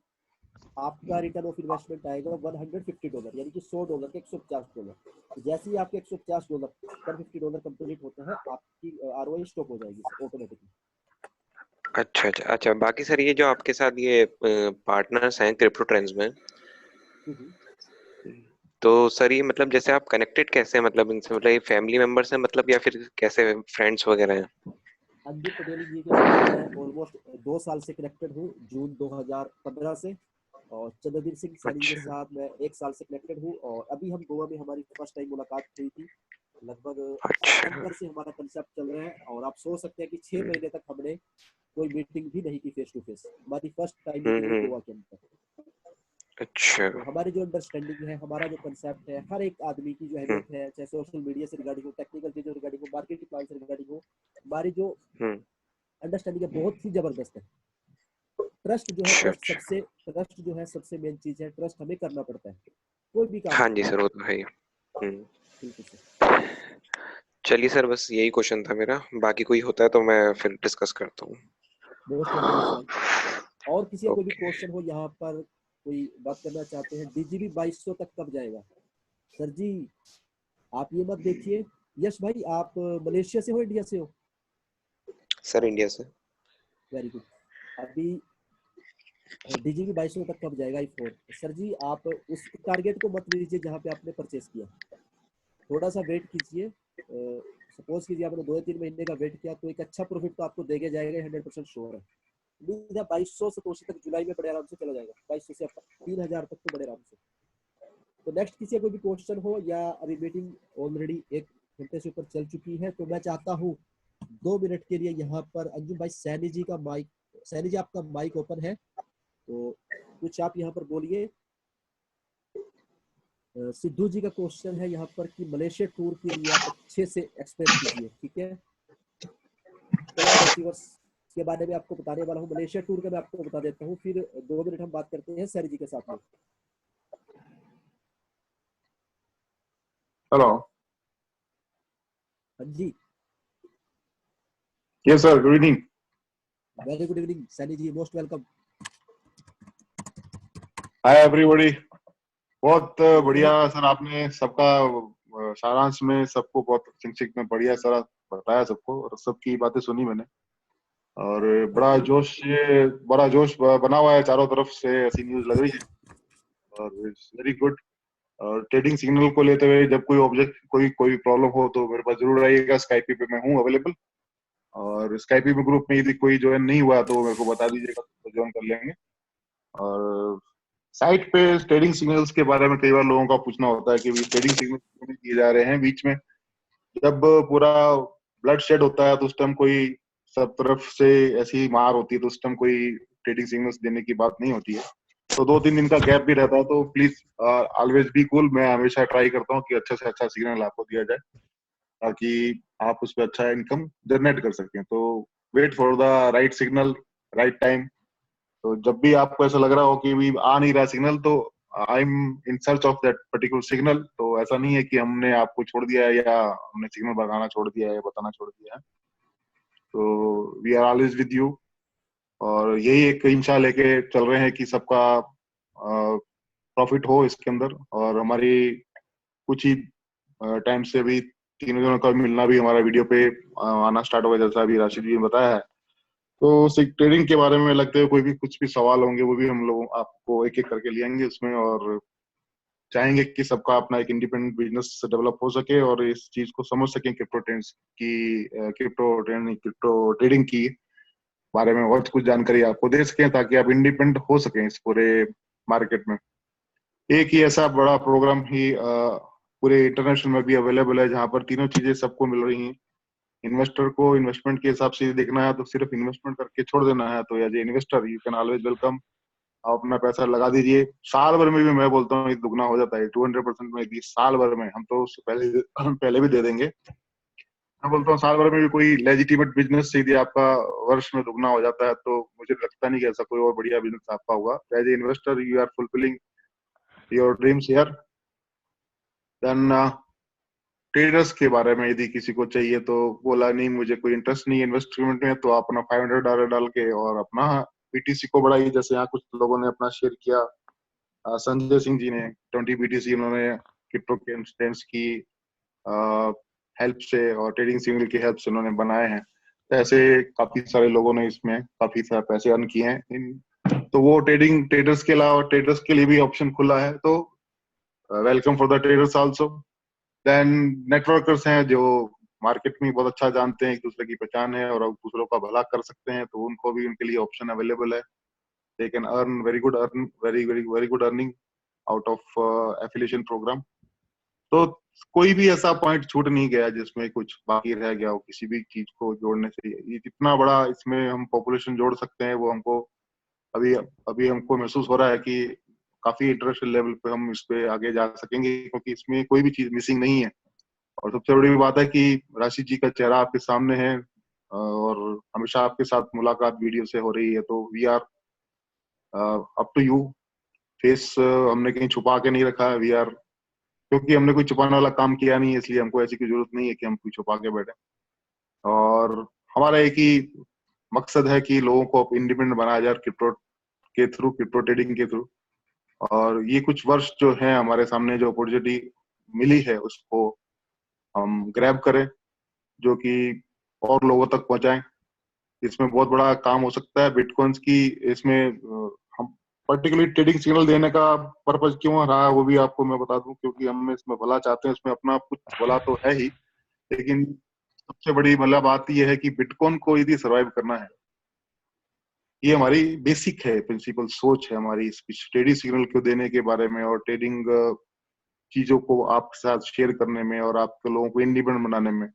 आपका रिटर्न ऑफ इन्वेस्टमेंट आएगा $150, यानी कि $100 के $150। तो जैसे ही आपके $150 पर $50 कंप्लीट होता है, आपकी ROI स्टॉप हो जाएगी ऑटोमेटिकली। अच्छा, बाकी सर ये जो आपके साथ ये पार्टनर्स हैं क्रिप्टो ट्रेंड्स में, तो सर ये मतलब जैसे आप कनेक्टेड कैसे हैं, मतलब इनसे, मतलब ये फैमिली मेंबर्स हैं मतलब, या फिर कैसे फ्रेंड्स वगैरह हैं? अंजू पटेल जी के साथ मैं ऑलमोस्ट 2 साल से कनेक्टेड हूँ, जून 2015 से। और चंद्रवीर सिंह सैनी के अच्छा साथ मैं 1 साल से कनेक्टेड हूँ, और अभी हम गोवा में हमारी फर्स्ट टाइम मुलाकात हुई थी। लगभग अच्छा सितंबर से हमारा कंसेप्ट चल रहा है, और आप सोच सकते हैं कि 6 महीने तक हमने कोई मीटिंग भी नहीं की फेस टू फेस। हमारी फर्स्ट टाइम मीटिंग हुई गोवा के अंदर। अच्छा तो हमारी जो अंडरस्टैंडिंग है, हमारा जो कंसेप्ट है, हर एक आदमी की जो अहमियत है, चाहे सोशल मीडिया से रिगार्डिंग हो, टेक्निकल चीजों रिगार्डिंग हो, मार्केटिंग प्लान से रिगार्डिंग हो, हमारी जो हम्म अंडरस्टैंडिंग है बहुत ही जबरदस्त है। ट्रस्ट जो है, अच्छा ट्रस्ट जो है सबसे मेन चीज है। ट्रस्ट हमें करना पड़ता है कोई भी काम हाँ हो। जी सर, वो तो है ही। हम्म बिल्कुल सर। चलिए सर, बस यही क्वेश्चन था मेरा, बाकी कोई होता है तो मैं फिर डिस्कस करता हूँ। मोस्ट वेलकम यश भाई। और किसी का कोई भी ओके। क्वेश्चन हो यहाँ पर, कोई बात करना चाहते हैं, DGB 2200 तक कब जाएगा? सर जी, आप ये मत देखिए। यश भाई, आप मलेशिया से हो, इंडिया से हो? सर इंडिया से। Very good. अभी DGB 2200 तक कब जाएगा iPhone? सर जी, आप उस टारगेट को मत लीजिए जहाँ पे आपने परचेस किया, थोड़ा सा वेट कीजिए। सपोज कीजिए आपने 2 या 3 महीने का वेट किया, तो एक अच्छा प्रॉफिट तो आपको देगा जाएगा, 100% श्योर है। 2200 सतोशी तक जुलाई में बड़े आराम से चला जाएगा, 2200 से 3000 तक तो बड़े आराम से। तो नेक्स्ट किसी का कोई भी क्वेश्चन हो, या अभी मीटिंग ऑलरेडी 1 घंटे से ऊपर चल चुकी है, तो मैं चाहता हूँ 2 मिनट के लिए यहाँ पर अंजुम भाई सैनी जी का माइक, सैनी जी आपका माइक ओपन है, तो कुछ आप यहाँ पर बोलिए। सिद्धू जी का क्वेश्चन है यहाँ पर कि मलेशिया टूर के लिए आप अच्छे से एक्सप्लेन कीजिए, ठीक है। क्लाउड अचीवर्स के बारे में आपको बताने वाला हूँ। मलेशिया टूर का मैं आपको बता देता हूँ, फिर 2 मिनट हम बात करते हैं सैरी जी के साथ में। हेलो। हाँ जी, yes sir, good evening. Very good evening Saini ji, most welcome. Hi everybody. बहुत बढ़िया सर, आपने सबका सारांश में सबको बहुत संक्षिप्त में बढ़िया सारा बताया सबको, और सबकी बातें सुनी मैंने। और बड़ा जोश बना हुआ है चारों तरफ से, ऐसी न्यूज लग रही है, और वेरी गुड। और ट्रेडिंग सिग्नल को लेते हुए जब कोई प्रॉब्लम हो तो मेरे पास जरूर आइएगा। स्काइपी पे मैं हूँ अवेलेबल, और स्काइपी में ग्रुप में यदि कोई ज्वाइन नहीं हुआ तो मेरे को बता दीजिएगा, तो ज्वाइन कर लेंगे। और साइट पे ट्रेडिंग सिग्नल्स के बारे में कई बार लोगों का पूछना होता है कि ट्रेडिंग सिग्नल क्यों नहीं किए जा रहे हैं बीच में। जब पूरा ब्लड शेड होता है तो उस टाइम कोई सब तरफ से ऐसी मार होती है, तो उस टाइम कोई ट्रेडिंग सिग्नल्स देने की बात नहीं होती है। तो 2-3 दिन का गैप भी रहता है, तो प्लीज ऑलवेज बी कूल। मैं हमेशा ट्राई करता हूँ कि अच्छे से अच्छा सिग्नल आपको दिया जाए, ताकि आप उस पर अच्छा इनकम जनरेट कर सकें। तो wait for the right signal, right time. तो जब भी आपको ऐसा लग रहा हो कि भी आ नहीं रहा सिग्नल, तो I am in search of that particular signal. तो ऐसा नहीं है कि हमने आपको छोड़ दिया है, या हमने सिग्नल बताना छोड़ दिया है, या बताना छोड़ दिया है। तो we are always with you, और यही एक इंशा लेके चल रहे हैं कि सबका प्रॉफिट हो इसके अंदर। और हमारी कुछ ही टाइम से भी तीनों जनों का मिलना भी हमारा वीडियो पे आना स्टार्ट होगा, जैसा अभी राशिद जी ने बताया है। तो ट्रेडिंग के बारे में लगते हुए कोई भी कुछ भी सवाल होंगे, वो भी हम लोग आपको एक एक करके लेंगे उसमें, और चाहेंगे कि सबका अपना एक इंडिपेंडेंट बिजनेस डेवलप हो सके, और इस चीज को समझ सकें क्रिप्टो ट्रेडिंग की बारे में और कुछ जानकारी आपको दे सकें, ताकि आप इंडिपेंडेंट हो सकें इस पूरे मार्केट में। एक ही ऐसा बड़ा प्रोग्राम ही पूरे इंटरनेशनल में भी अवेलेबल है, जहाँ पर तीनों चीजें सबको मिल रही हैं। इन्वेस्टर को इन्वेस्टमेंट के हिसाब से देखना है तो सिर्फ इन्वेस्टमेंट करके छोड़ देना है, तो as a investor you can always welcome. आप अपना पैसा लगा दीजिए, साल भर में भी मैं बोलता हूँ दुगना हो जाता है 200% में भी। साल भर में हम तो उससे पहले भी दे देंगे। मैं बोलता हूँ साल भर में भी कोई लेजिटिमेट बिजनेस से यदि आपका वर्ष में दुगना हो जाता है, तो मुझे लगता नहीं कि ऐसा कोई और बढ़िया बिजनेस आपका होगा। As a investor you are fulfilling your dreams here. Then traders के बारे में यदि किसी को चाहिए तो बोला नहीं मुझे कोई इंटरेस्ट नहीं इन्वेस्टमेंट में, तो अपना $500 डाल के और अपना बीटीसी को बढ़ाइए। जैसे यहाँ कुछ लोगों ने अपना शेयर किया, संजय सिंह जी ने 20 बीटीसी उन्होंने क्रिप्टो के इंस्टेंस की हेल्प से और ट्रेडिंग सिग्नल की हेल्प से उन्होंने बनाए हैं। तो ऐसे काफी सारे लोगों ने इसमें काफी सारे पैसे अर्न किए हैं। तो वो ट्रेडर्स के अलावा ट्रेडर्स के लिए भी ऑप्शन खुला है, तो welcome for the traders also. Then networkers हैं जो मार्केट में बहुत अच्छा जानते हैं, एक दूसरे की पहचान है और दूसरों का भला कर सकते हैं, तो उनको भी उनके लिए ऑप्शन अवेलेबल है। They can earn very good earning out of affiliation programme. तो कोई भी ऐसा पॉइंट छूट नहीं गया जिसमें कुछ बाकी रह गया हो किसी भी चीज को जोड़ने से। ये जितना बड़ा इसमें हम पॉपुलेशन जोड़ सकते हैं, वो हमको अभी अभी हमको महसूस हो रहा है कि काफी इंटरनेशनल लेवल पे हम इस पे आगे जा सकेंगे, क्योंकि इसमें कोई भी चीज मिसिंग नहीं है। और सबसे बड़ी बात है कि राशि जी का चेहरा आपके सामने है, और हमेशा आपके साथ मुलाकात वीडियो से हो रही है। तो we are up to you. Face हमने कहीं छुपा के नहीं रखा है। वी आर, क्योंकि हमने कोई छुपाने वाला काम किया नहीं है, इसलिए हमको ऐसी कोई जरूरत नहीं है कि हम कोई छुपा के बैठे। और हमारा एक ही मकसद है कि लोगों को इंडिपेंडेंट बनाया जाए क्रिप्टो ट्रेडिंग के थ्रू। और ये कुछ वर्ष जो है हमारे सामने जो अपॉर्चुनिटी मिली है, उसको हम ग्रैब करें, जो कि और लोगों तक पहुंचाएं। इसमें बहुत बड़ा काम हो सकता है बिटकॉइंस की। इसमें हम पर्टिकुलरली ट्रेडिंग सिग्नल देने का पर्पज क्यों रहा है वो भी आपको मैं बता दूं, क्योंकि हम इसमें भला चाहते हैं। इसमें अपना कुछ भला तो है ही, लेकिन सबसे बड़ी भला बात यह है कि बिटकॉइन को यदि सर्वाइव करना है, ये हमारी बेसिक है, प्रिंसिपल सोच है हमारी ट्रेडिंग सिग्नल को देने के बारे में, और ट्रेडिंग चीजों को आपके साथ शेयर करने में, और आपके लोगों को इंडिपेंडेंट बनाने में।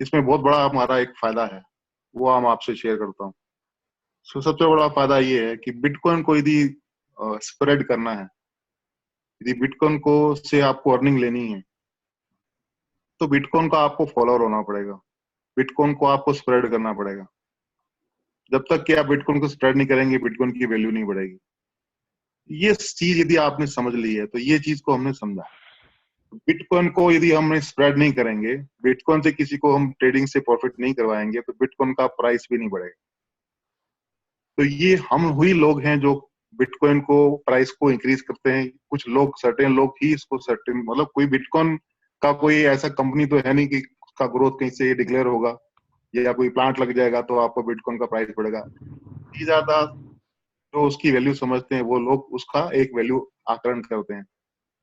इसमें बहुत बड़ा हमारा एक फायदा है, वो हम आपसे शेयर करता हूँ। सबसे बड़ा फायदा ये है कि बिटकॉइन को यदि स्प्रेड करना है, यदि बिटकॉइन को से आपको अर्निंग लेनी है तो बिटकॉइन का आपको फॉलोअर होना पड़ेगा, बिटकॉइन को आपको स्प्रेड करना पड़ेगा। जब तक कि आप बिटकॉइन को स्प्रेड नहीं करेंगे बिटकॉइन की वैल्यू नहीं बढ़ेगी। ये चीज यदि आपने समझ ली है तो ये चीज को हमने समझा। बिटकॉइन को यदि हम स्प्रेड नहीं करेंगे, बिटकॉइन से किसी को हम ट्रेडिंग से प्रॉफिट नहीं करवाएंगे तो बिटकॉइन का प्राइस भी नहीं बढ़ेगा। तो ये हम वही लोग हैं जो बिटकॉइन को प्राइस को इंक्रीज करते हैं। कुछ लोग, सर्टेन लोग ही इसको सर्टेन, मतलब कोई बिटकॉइन का कोई ऐसा कंपनी तो है नहीं कि उसका ग्रोथ कहीं से डिक्लेयर होगा या कोई प्लांट लग जाएगा तो आपको बिटकॉइन का प्राइस बढ़ेगा। ज्यादा जो उसकी वैल्यू समझते हैं वो लोग उसका एक वैल्यू आकलन करते हैं।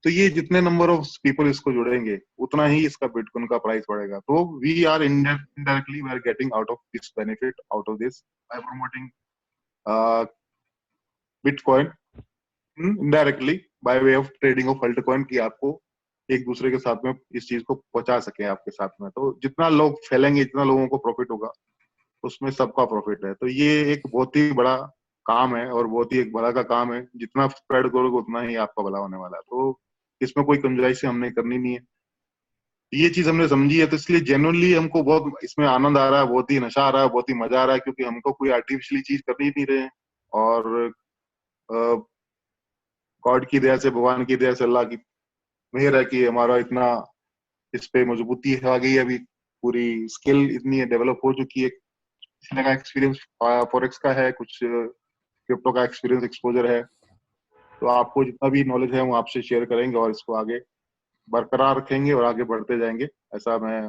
तो ये जितने नंबर ऑफ पीपल इसको जुड़ेंगे उतना ही इसका बिटकॉइन का प्राइस बढ़ेगा। तो we are indirectly we are getting out of this benefit out of this by promoting Bitcoin indirectly by way of trading of altcoin की आपको एक दूसरे के साथ में इस चीज को पहुंचा सके आपके साथ में। तो जितना लोग फैलेंगे जितना लोगों को प्रॉफिट होगा उसमें सबका प्रॉफिट है। तो ये एक बहुत ही बड़ा काम है और बहुत ही एक भला का काम है। जितना स्प्रेड करोगे उतना ही आपका भला होने वाला है। तो इसमें कोई गुंजाइश हमने करनी नहीं है। ये चीज हमने समझी है तो इसलिए जेन्युइनली हमको बहुत इसमें आनंद आ रहा है, बहुत ही नशा आ रहा है, बहुत ही मजा आ रहा है, क्योंकि हमको कोई आर्टिफिशियली चीज कर ही नहीं रहे हैं। और गॉड की दया से, भगवान की दया से, अल्लाह की मेहर है कि हमारा इतना इस पे मजबूती आ गई है। अभी पूरी स्किल इतनी डेवलप हो चुकी है। किसी का एक्सपीरियंस फॉरेक्स का है, कुछ क्रिप्टो का एक्सपीरियंस एक्सपोजर है। तो आपको जितना भी नॉलेज है वो आपसे शेयर करेंगे और इसको आगे बरकरार रखेंगे और आगे बढ़ते जाएंगे, ऐसा मैं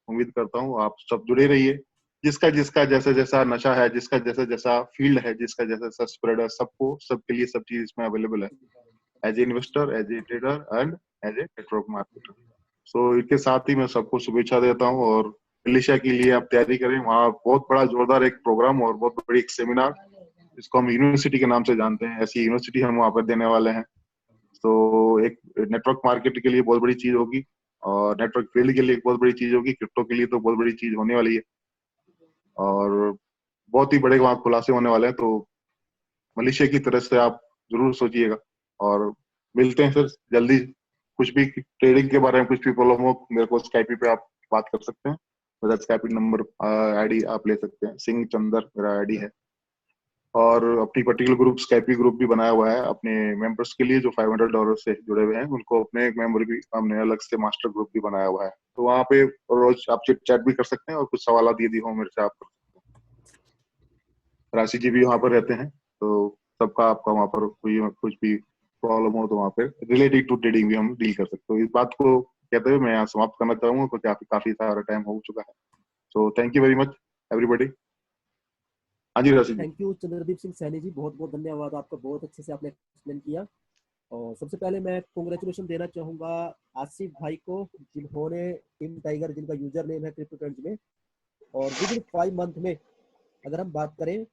उम्मीद करता हूँ। आप सब जुड़े रहिए। जिसका जिसका जैसा जैसा नशा है, जिसका जैसा जैसा फील्ड है, जिसका जैसा जैसा स्प्रेड है, सबको सबके लिए सब चीज इसमें अवेलेबल है, as a investor, as a trader and as a network marketer. So इसके साथ ही मैं सबको शुभेच्छा देता हूँ। और मलेशिया के लिए आप तैयारी करें, वहाँ बहुत बड़ा जोरदार एक प्रोग्राम और बहुत बड़ी एक सेमिनार, जिसको हम यूनिवर्सिटी के नाम से जानते हैं, ऐसी यूनिवर्सिटी हम वहाँ पर देने वाले हैं। तो एक नेटवर्क मार्केट के लिए बहुत बड़ी चीज होगी और नेटवर्क फील्ड के लिए एक बहुत बड़ी चीज होगी, क्रिप्टो के लिए तो बहुत बड़ी चीज होने वाली है और बहुत ही बड़े वहाँ खुलासे होने वाले हैं। तो मलेशिया की तरफ से आप जरूर सोचिएगा और मिलते हैं फिर जल्दी। कुछ भी ट्रेडिंग के बारे में कुछ भी प्रॉब्लम हो मेरे को स्काइपी पे आप बात कर सकते हैं। मेरा स्काइपी नंबर आईडी आप ले सकते हैं, सिंह चंदर मेरा आईडी है। और अपनी पर्टिकुलर ग्रुप स्काइपी ग्रुप भी बनाया हुआ है अपने मेंबर्स के लिए जो $500 से जुड़े हुए हैं, उनको अपने एक मेंबर भी हमने अलग से मास्टर ग्रुप भी बनाया हुआ है। तो वहाँ पे रोज आप चैट भी कर सकते हैं और कुछ सवाल यदि हो मेरे से आप कर सकते हैं। राशि जी भी वहाँ पर रहते हैं, तो सबका आपका वहाँ पर कोई कुछ भी प्रॉब्लम हो तो वहाँ पे रिलेटेड टू ट्रेडिंग भी हम डील कर सकते हो। इस बात को कहते हुए मैं यहाँ समाप्त करना चाहूंगा क्योंकि काफी सारा टाइम हो चुका है। So thank you very much everybody. हाँ जी राशि जी। थैंक यू चंद्रदीप सिंह सैनी जी, बहुत बहुत धन्यवाद आपका, बहुत अच्छे से आपने एक्सप्लेन किया। और सबसे पहले मैं कांग्रेचुलेशन देना चाहूंगा आसिफ भाई को, जिन्होंने टीम टाइगर, जिनका यूजर नेम है क्रिप्टो ट्रेंड्स में, और विद इन 5 मंथ में अगर हम बात करें,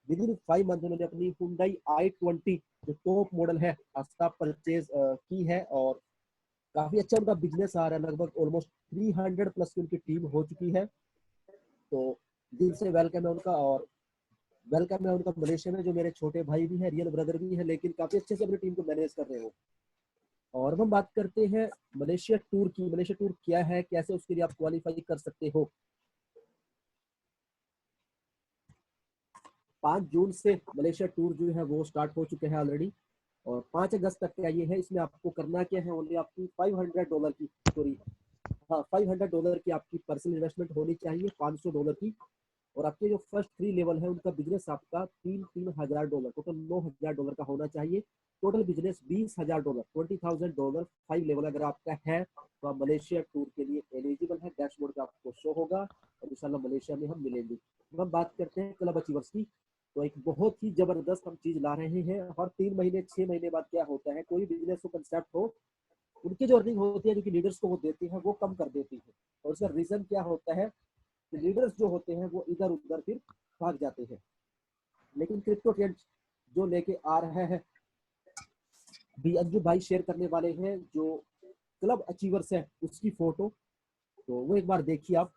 विद इन 5 मंथ उन्होंने अपनी Hyundai i20 जो टॉप मॉडल है उसका परचेज की है और काफी अच्छा उनका बिजनेस आ रहा है। लगभग ऑलमोस्ट 300 प्लस की उनकी टीम हो चुकी है। तो दिल से वेलकम है उनका। और वेलकम है उनका मलेशिया में, जो मेरे छोटे भाई भी हैं, रियल ब्रदर भी हैं, लेकिन काफी अच्छे से अपनी टीम को मैनेज कर रहे हो। और हम बात करते हैं मलेशिया टूर की। मलेशिया टूर क्या है, कैसे उसके लिए आप क्वालिफाई कर सकते हो। 5 जून से मलेशिया टूर जो है वो स्टार्ट हो चुके हैं ऑलरेडी और 5 अगस्त तक का ये है। इसमें आपको करना क्या है, ओनली आपकी $500 की, सॉरी हाँ $500 की आपकी पर्सनल इन्वेस्टमेंट होनी चाहिए, $500 की। और आपके जो फर्स्ट 3 लेवल है उनका बिजनेस आपका $3,000, टोटल $9,000 का होना चाहिए। टोटल बिजनेस $20,000, $20,000 5 लेवल अगर आपका है तो आप मलेशिया टूर के लिए एलिजिबल है। डैशबोर्ड पे आपको शो होगा और इंशाल्लाह मलेशिया में हम मिलेंगे। हम बात करते हैं क्लब अचीवर्स की, तो एक बहुत ही जबरदस्त हम चीज ला रहे हैं। हर 3 महीने 6 महीने बाद क्या होता है, कोई बिजनेस को कंसेप्ट हो, उनकी जो अर्निंग होती है जो कि लीडर्स को वो देती है वो कम कर देती है। और उसका रीजन क्या होता है, लीडर्स जो होते हैं वो इधर उधर फिर भाग जाते हैं। लेकिन क्रिप्टो ट्रेंड्स जो लेके आ रहा है भी, अंजू भाई शेयर करने वाले हैं जो क्लब अचीवर्स है उसकी फोटो, तो वो एक बार देखिए आप।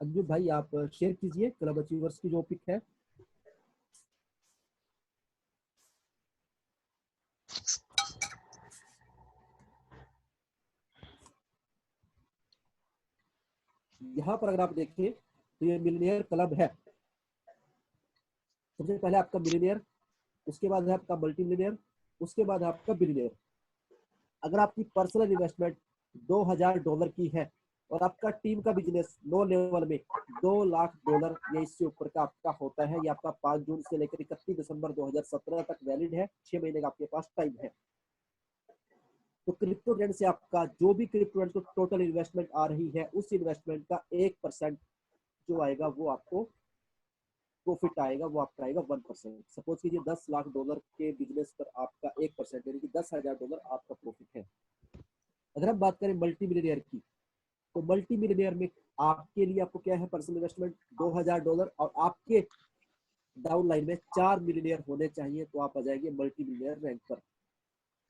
अंजू भाई आप शेयर कीजिए क्लब अचीवर्स की जो पिक है। यहाँ पर अगर आप देखें तो ये मिलियनेयर क्लब है। सबसे पहले आपका मिलियनेयर, उसके बाद है आपका मल्टी मिलियनेयर, उसके बाद है आपका बिलियनेयर। अगर आपकी पर्सनल इन्वेस्टमेंट $2000 की है और आपका टीम का बिजनेस लो लेवल में $2 लाख या इससे ऊपर का आपका होता है, ये आपका 5 जून से लेकर 31 दिसंबर 2017 तक वैलिड है, 6 महीने का आपके पास टाइम है। तो क्रिप्टो ट्रेंड से आपका जो भी क्रिप्टो ट्रेंड को टोटल इन्वेस्टमेंट आ रही है, उस इन्वेस्टमेंट का 1% जो आएगा वो आपको प्रॉफिट आएगा, वो आपका आएगा 1%। सपोज कीजिए $10 लाख के बिजनेस पर आपका 1% यानी कि $10,000 आपका प्रॉफिट है। अगर हम बात करें मल्टी मिलियनेयर की, तो मल्टी मिलियनेयर में आपके लिए आपको क्या है, पर्सनल इन्वेस्टमेंट $2000 और आपके डाउन लाइन में 4 मिलियनेयर होने चाहिए, तो आप आ जाएंगे मल्टी मिलियनेयर रैंक पर।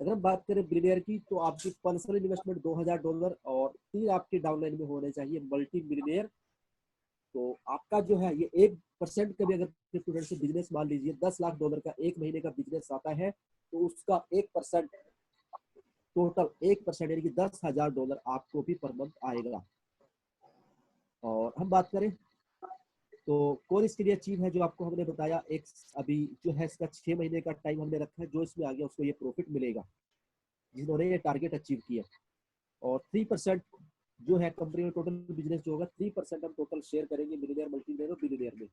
अगर हम बात करें बिलियनेयर की, तो आपकी पर्सनल इन्वेस्टमेंट $2000 और 3 आपके डाउन लाइन में होने चाहिए मल्टी मिलियनेयर। तो आपका जो है ये 1% का भी अगर क्रिप्टो ट्रेंड से बिजनेस मान लीजिए $10 लाख का 1 महीने का बिजनेस आता है, तो उसका 1% टोटल 1% यानी कि $10,000 आपको भी पर मंथ आएगा। और हम बात करें तो कौन इसके लिए अचीव है, जो आपको हमने बताया, एक अभी जो है इसका 6 महीने का टाइम हमने रखा है, जो इसमें आ गया उसको ये प्रॉफिट मिलेगा जिन्होंने ये टारगेट अचीव किया। और 3% जो है कंपनी में टोटल बिजनेस जो होगा 3% हम टोटल शेयर करेंगे मिलियनेयर, मल्टी मिलियनेयर और बिलियनेयर में।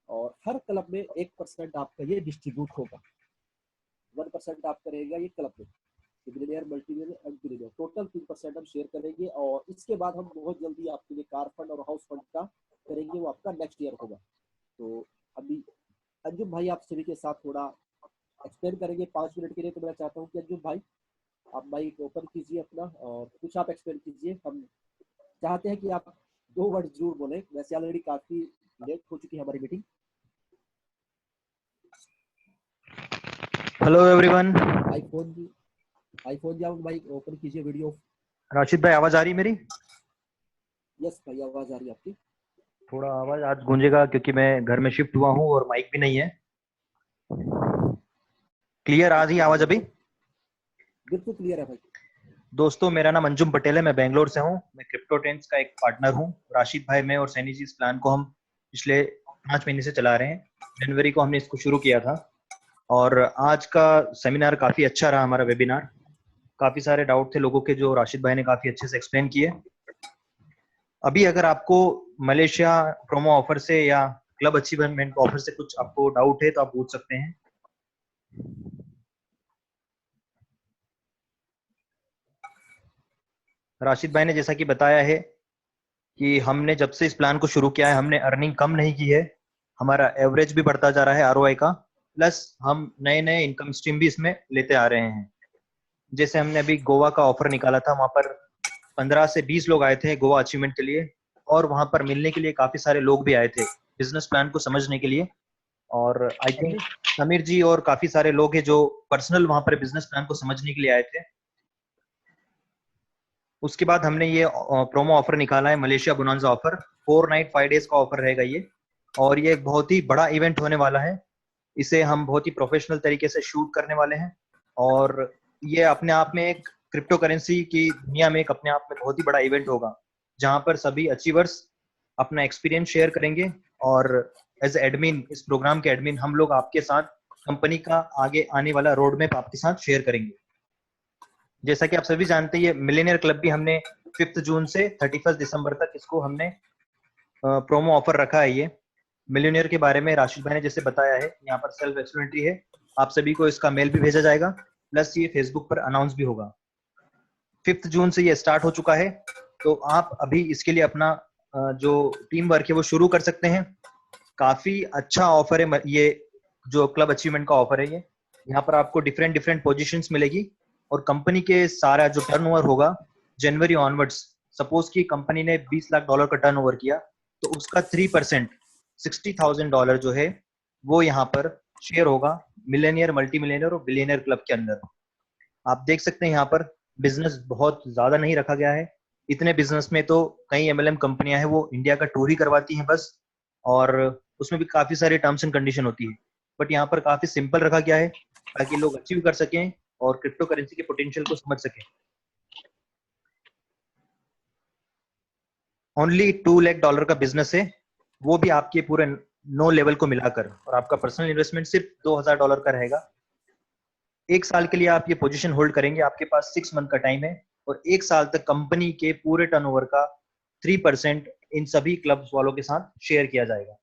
और हर क्लब में 1% आपका ये डिस्ट्रीब्यूट होगा, 1% आपका रहेगा ये क्लब में, millionaire, multi millionaire and billionaire, total 3% हम शेयर करेंगे। और इसके बाद हम बहुत जल्दी आपके लिए कार फंड और हाउस फंड का करेंगे, वो आपका नेक्स्ट ईयर होगा। तो अभी अंजुम भाई आप सभी के साथ थोड़ा एक्सप्लेन करेंगे 5 मिनट के लिए, तो मैं चाहता हूँ कि अंजुम भाई आप माइक ओपन कीजिए अपना और कुछ आप एक्सप्लेन कीजिए। हम चाहते हैं कि आप 2 वर्ड जरूर बोले, वैसे ऑलरेडी काफी लेट हो चुकी है हमारी मीटिंग। Hello everyone. आईफोन जी आप माइक ओपन कीजिए, वीडियो। राशिद भाई आवाज आ रही मेरी? यस भाई आवाज आ रही है आपकी। थोड़ा आवाज आज गूंजेगा क्योंकि मैं घर में शिफ्ट हुआ हूँ और माइक भी नहीं है। क्लियर आ रही है आवाज अभी? बिल्कुल क्लियर है भाई। दोस्तों मेरा नाम अंजुम पटेल है, मैं बेंगलोर से हूँ। मैं क्रिप्टो ट्रेंड्स का एक पार्टनर हूँ। राशिद भाई, मैं और सैनी जी इस प्लान को हम पिछले 5 महीने से चला रहे हैं। जनवरी को हमने इसको शुरू किया था और आज का सेमिनार काफी अच्छा रहा हमारा वेबिनार। काफी सारे डाउट थे लोगों के जो राशिद भाई ने काफी अच्छे से एक्सप्लेन किए। अभी अगर आपको मलेशिया प्रोमो ऑफर से या क्लब अचीवमेंट ऑफर से कुछ आपको डाउट है तो आप पूछ सकते हैं। राशिद भाई ने जैसा कि बताया है कि हमने जब से इस प्लान को शुरू किया है हमने अर्निंग कम नहीं की है, हमारा एवरेज भी बढ़ता जा रहा है आरओआई का, प्लस हम नए नए इनकम स्ट्रीम भी इसमें लेते आ रहे हैं। जैसे हमने अभी गोवा का ऑफर निकाला था, वहां पर 15 से 20 लोग आए थे गोवा अचीवमेंट के लिए और वहां पर मिलने के लिए काफी सारे लोग भी आए थे बिजनेस प्लान को समझने के लिए। और आई थिंक समीर जी और काफी सारे लोग हैं जो पर्सनल वहां पर बिजनेस प्लान को समझने के लिए आए थे। उसके बाद हमने ये प्रोमो ऑफर निकाला है, Malaysia bonanza offer. 4 night 5 days का ऑफर रहेगा ये, और ये एक बहुत ही बड़ा इवेंट होने वाला है। इसे हम बहुत ही प्रोफेशनल तरीके से शूट करने वाले हैं और ये अपने आप में एक क्रिप्टो करेंसी की दुनिया में एक अपने आप में बहुत ही बड़ा इवेंट होगा, जहां पर सभी अचीवर्स अपना एक्सपीरियंस शेयर करेंगे और एज एडमिन, इस प्रोग्राम के एडमिन हम लोग आपके साथ कंपनी का आगे आने वाला रोड मैप आपके साथ शेयर करेंगे। जैसा कि आप सभी जानते हैं, ये मिलियनेयर क्लब भी हमने 5 जून से 31 दिसंबर तक इसको हमने प्रोमो ऑफर रखा है। ये मिलियनेयर के बारे में राशिद भाई ने जैसे बताया है, यहाँ पर सेल्फ एक्सप्लेनेटरी है, आप सभी को इसका मेल भी भेजा जाएगा, प्लस ये फेसबुक पर अनाउंस भी होगा। 5 जून से ये स्टार्ट हो चुका है, तो आप अभी इसके लिए अपना जो टीम वर्क है वो शुरू कर सकते हैं। काफी अच्छा ऑफर है ये जो क्लब अचीवमेंट का ऑफर है। ये यहाँ पर आपको डिफरेंट डिफरेंट पोजीशंस मिलेगी और कंपनी के सारा जो टर्नओवर होगा जनवरी ऑनवर्ड्स, सपोज की कंपनी ने $20 लाख का टर्नओवर किया तो उसका 3% $60,000 जो है वो यहाँ पर शेयर होगा मिलियनियर, मल्टी मिलियनियर और बिलियनियर क्लब के अंदर। आप देख सकते हैं यहाँ पर बिजनेस बहुत ज्यादा नहीं रखा गया है। इतने बिजनेस में तो कई एमएलएम कंपनियां हैं वो इंडिया का टूर ही करवाती हैं बस, और उसमें भी काफी सारे टर्म्स एंड कंडीशन होती है, बट यहाँ पर काफी सिंपल रखा गया है ताकि लोग अचीव कर सकें और क्रिप्टो करेंसी के पोटेंशियल को समझ सकें। ओनली $2 लाख का बिजनेस है, वो भी आपके पूरे 9 लेवल को मिलाकर, और आपका पर्सनल इन्वेस्टमेंट सिर्फ $2000 का रहेगा। 1 साल के लिए आप ये पोजीशन होल्ड करेंगे, आपके पास 6 मंथ का टाइम है, और 1 साल तक कंपनी के पूरे टर्नओवर का 3% इन सभी क्लब्स वालों के साथ शेयर किया जाएगा।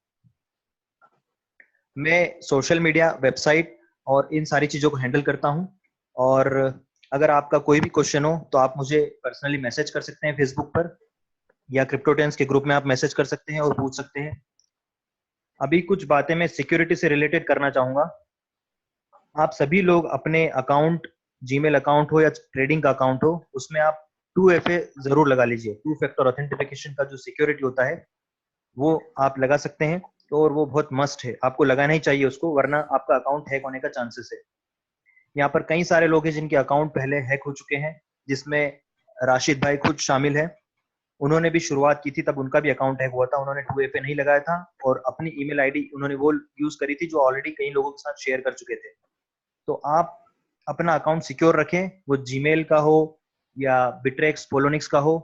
मैं सोशल मीडिया, वेबसाइट और इन सारी चीजों को हैंडल करता हूं, और अगर आपका कोई भी क्वेश्चन हो तो आप मुझे पर्सनली मैसेज कर सकते हैं फेसबुक पर, या क्रिप्टोटेंस के ग्रुप में आप मैसेज कर सकते हैं और पूछ सकते हैं। अभी कुछ बातें मैं सिक्योरिटी से रिलेटेड करना चाहूंगा। आप सभी लोग अपने अकाउंट, जीमेल अकाउंट हो या ट्रेडिंग का अकाउंट हो, उसमें आप 2FA जरूर लगा लीजिए। 2 फैक्टर ऑथेंटिफिकेशन का जो सिक्योरिटी होता है वो आप लगा सकते हैं, और वो बहुत मस्ट है, आपको लगाना ही चाहिए उसको, वरना आपका अकाउंट हैक होने का चांसेस है। यहाँ पर कई सारे लोग हैं जिनके अकाउंट पहले हैक हो चुके हैं, जिसमें राशिद भाई खुद शामिल है। उन्होंने भी शुरुआत की थी, तब उनका भी अकाउंट हैक हुआ था, उन्होंने 2FA नहीं लगाया था, और अपनी ईमेल आईडी उन्होंने वो यूज करी थी जो ऑलरेडी कई लोगों के साथ शेयर कर चुके थे। तो आप अपना अकाउंट सिक्योर रखें, वो जीमेल का हो या बिट्रेक्स, पोलोनिक्स का हो,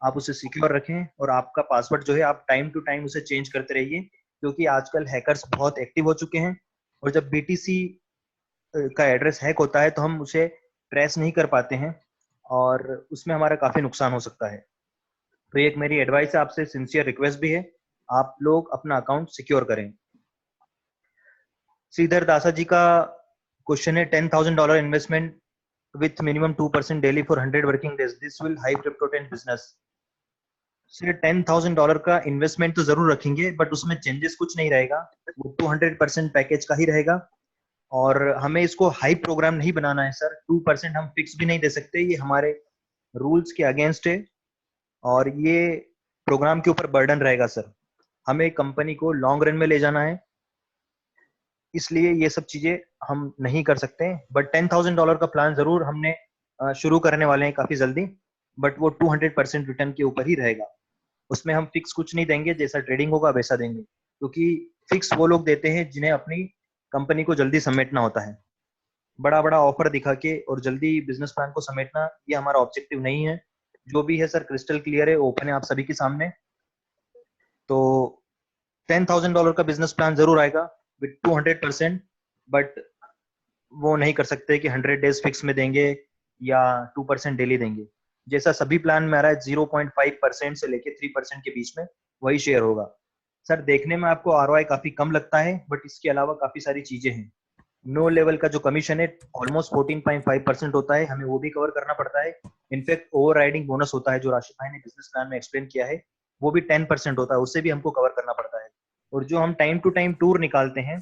आप उसे सिक्योर रखें, और आपका पासवर्ड जो है आप टाइम टू टाइम उसे चेंज करते रहिए, क्योंकि आजकल हैकर्स बहुत एक्टिव हो चुके हैं, और जब BTC का एड्रेस हैक होता है तो हम उसे ट्रेस नहीं कर पाते हैं, और उसमें हमारा काफी नुकसान हो सकता है। तो ये एक मेरी एडवाइस है आपसे, सिंसियर रिक्वेस्ट भी है, आप लोग अपना अकाउंट सिक्योर करें। श्रीधर दासा जी का क्वेश्चन है, $10,000 investment with minimum 2% daily for 100 working days, this will high cryptocurrency business। सिर्फ $10,000 का इन्वेस्टमेंट तो जरूर रखेंगे, बट उसमें चेंजेस कुछ नहीं रहेगा, वो 200% पैकेज का ही रहेगा, और हमें इसको हाई प्रोग्राम नहीं बनाना है सर। 2% हम फिक्स भी नहीं दे सकते, ये हमारे रूल्स के अगेंस्ट है, और ये प्रोग्राम के ऊपर बर्डन रहेगा सर। हमें कंपनी को लॉन्ग रन में ले जाना है, इसलिए ये सब चीजें हम नहीं कर सकते। बट $10,000 का प्लान जरूर हमने शुरू करने वाले हैं काफी जल्दी, बट वो 200% रिटर्न के ऊपर ही रहेगा, उसमें हम फिक्स कुछ नहीं देंगे, जैसा ट्रेडिंग होगा वैसा देंगे, क्योंकि फिक्स वो लोग देते हैं जिन्हें अपनी कंपनी को जल्दी समेटना होता है। बड़ा बड़ा ऑफर दिखा के और जल्दी बिजनेस प्लान को समेटना, ये हमारा ऑब्जेक्टिव नहीं है। जो भी है सर क्रिस्टल क्लियर है, ओपन है आप सभी के सामने। तो $10,000 का बिजनेस प्लान जरूर आएगा विद 200%, बट वो नहीं कर सकते कि 100 डेज फिक्स में देंगे या 2% डेली देंगे। जैसा सभी प्लान में आ रहा है 0.5% से लेके 3% के बीच में वही शेयर होगा। सर देखने में आपको ROI काफी कम लगता है, बट इसके अलावा काफी सारी चीजें हैं। नो लेवल का जो कमीशन है ऑलमोस्ट 14.5% होता है, हमें वो भी कवर करना पड़ता है। इनफैक्ट ओवर राइडिंग बोनस होता है जो राशिद भाई ने बिजनेस प्लान में एक्सप्लेन किया है, वो भी 10% होता है, उससे भी हमको कवर करना पड़ता है। और जो हम टाइम टू टाइम टूर निकालते हैं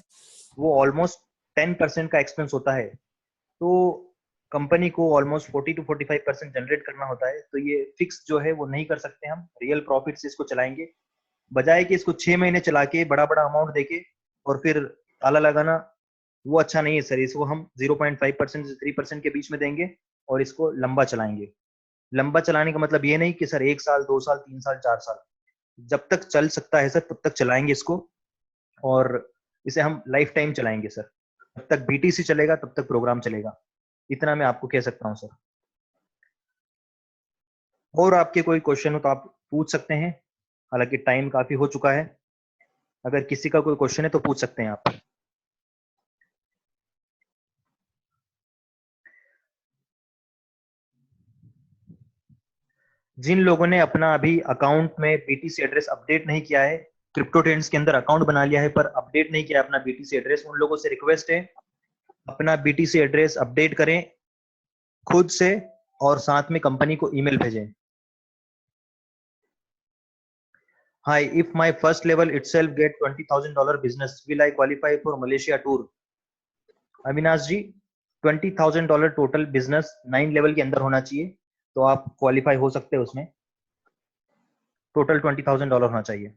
वो ऑलमोस्ट 10% का एक्सपेंस होता है, तो कंपनी को ऑलमोस्ट 40 to 45% जनरेट करना होता है। तो ये फिक्स जो है वो नहीं कर सकते हम, रियल प्रॉफिट से इसको चलाएंगे, बजाय कि इसको 6 महीने चला के बड़ा बड़ा अमाउंट देके और फिर ताला लगाना, वो अच्छा नहीं है सर। इसको हम 0.5% से 3% के बीच में देंगे और इसको लंबा चलाएंगे। लंबा चलाने का मतलब ये नहीं कि सर 1 साल 2 साल 3 साल 4 साल, जब तक चल सकता है सर तब तक चलाएंगे इसको, और इसे हम लाइफ टाइम चलाएंगे सर। जब तक BTC चलेगा तब तक प्रोग्राम चलेगा, इतना मैं आपको कह सकता हूँ सर। और आपके कोई क्वेश्चन हो तो आप पूछ सकते हैं, हालांकि टाइम काफी हो चुका है। अगर किसी का कोई क्वेश्चन है तो पूछ सकते हैं आप। जिन लोगों ने अपना अभी अकाउंट में BTC एड्रेस अपडेट नहीं किया है, क्रिप्टो ट्रेंड्स के अंदर अकाउंट बना लिया है पर अपडेट नहीं किया अपना BTC एड्रेस, उन लोगों से रिक्वेस्ट है अपना BTC एड्रेस अपडेट करें खुद से, और साथ में कंपनी को ईमेल भेजें। Hi, if my first level itself get $20,000 business, will I qualify for Malaysia tour? Avinash ji, $20,000 total business 9 level के अंदर होना चाहिए, तो आप क्वालिफाई हो सकते हैं उसमें। टोटल $20,000 होना चाहिए।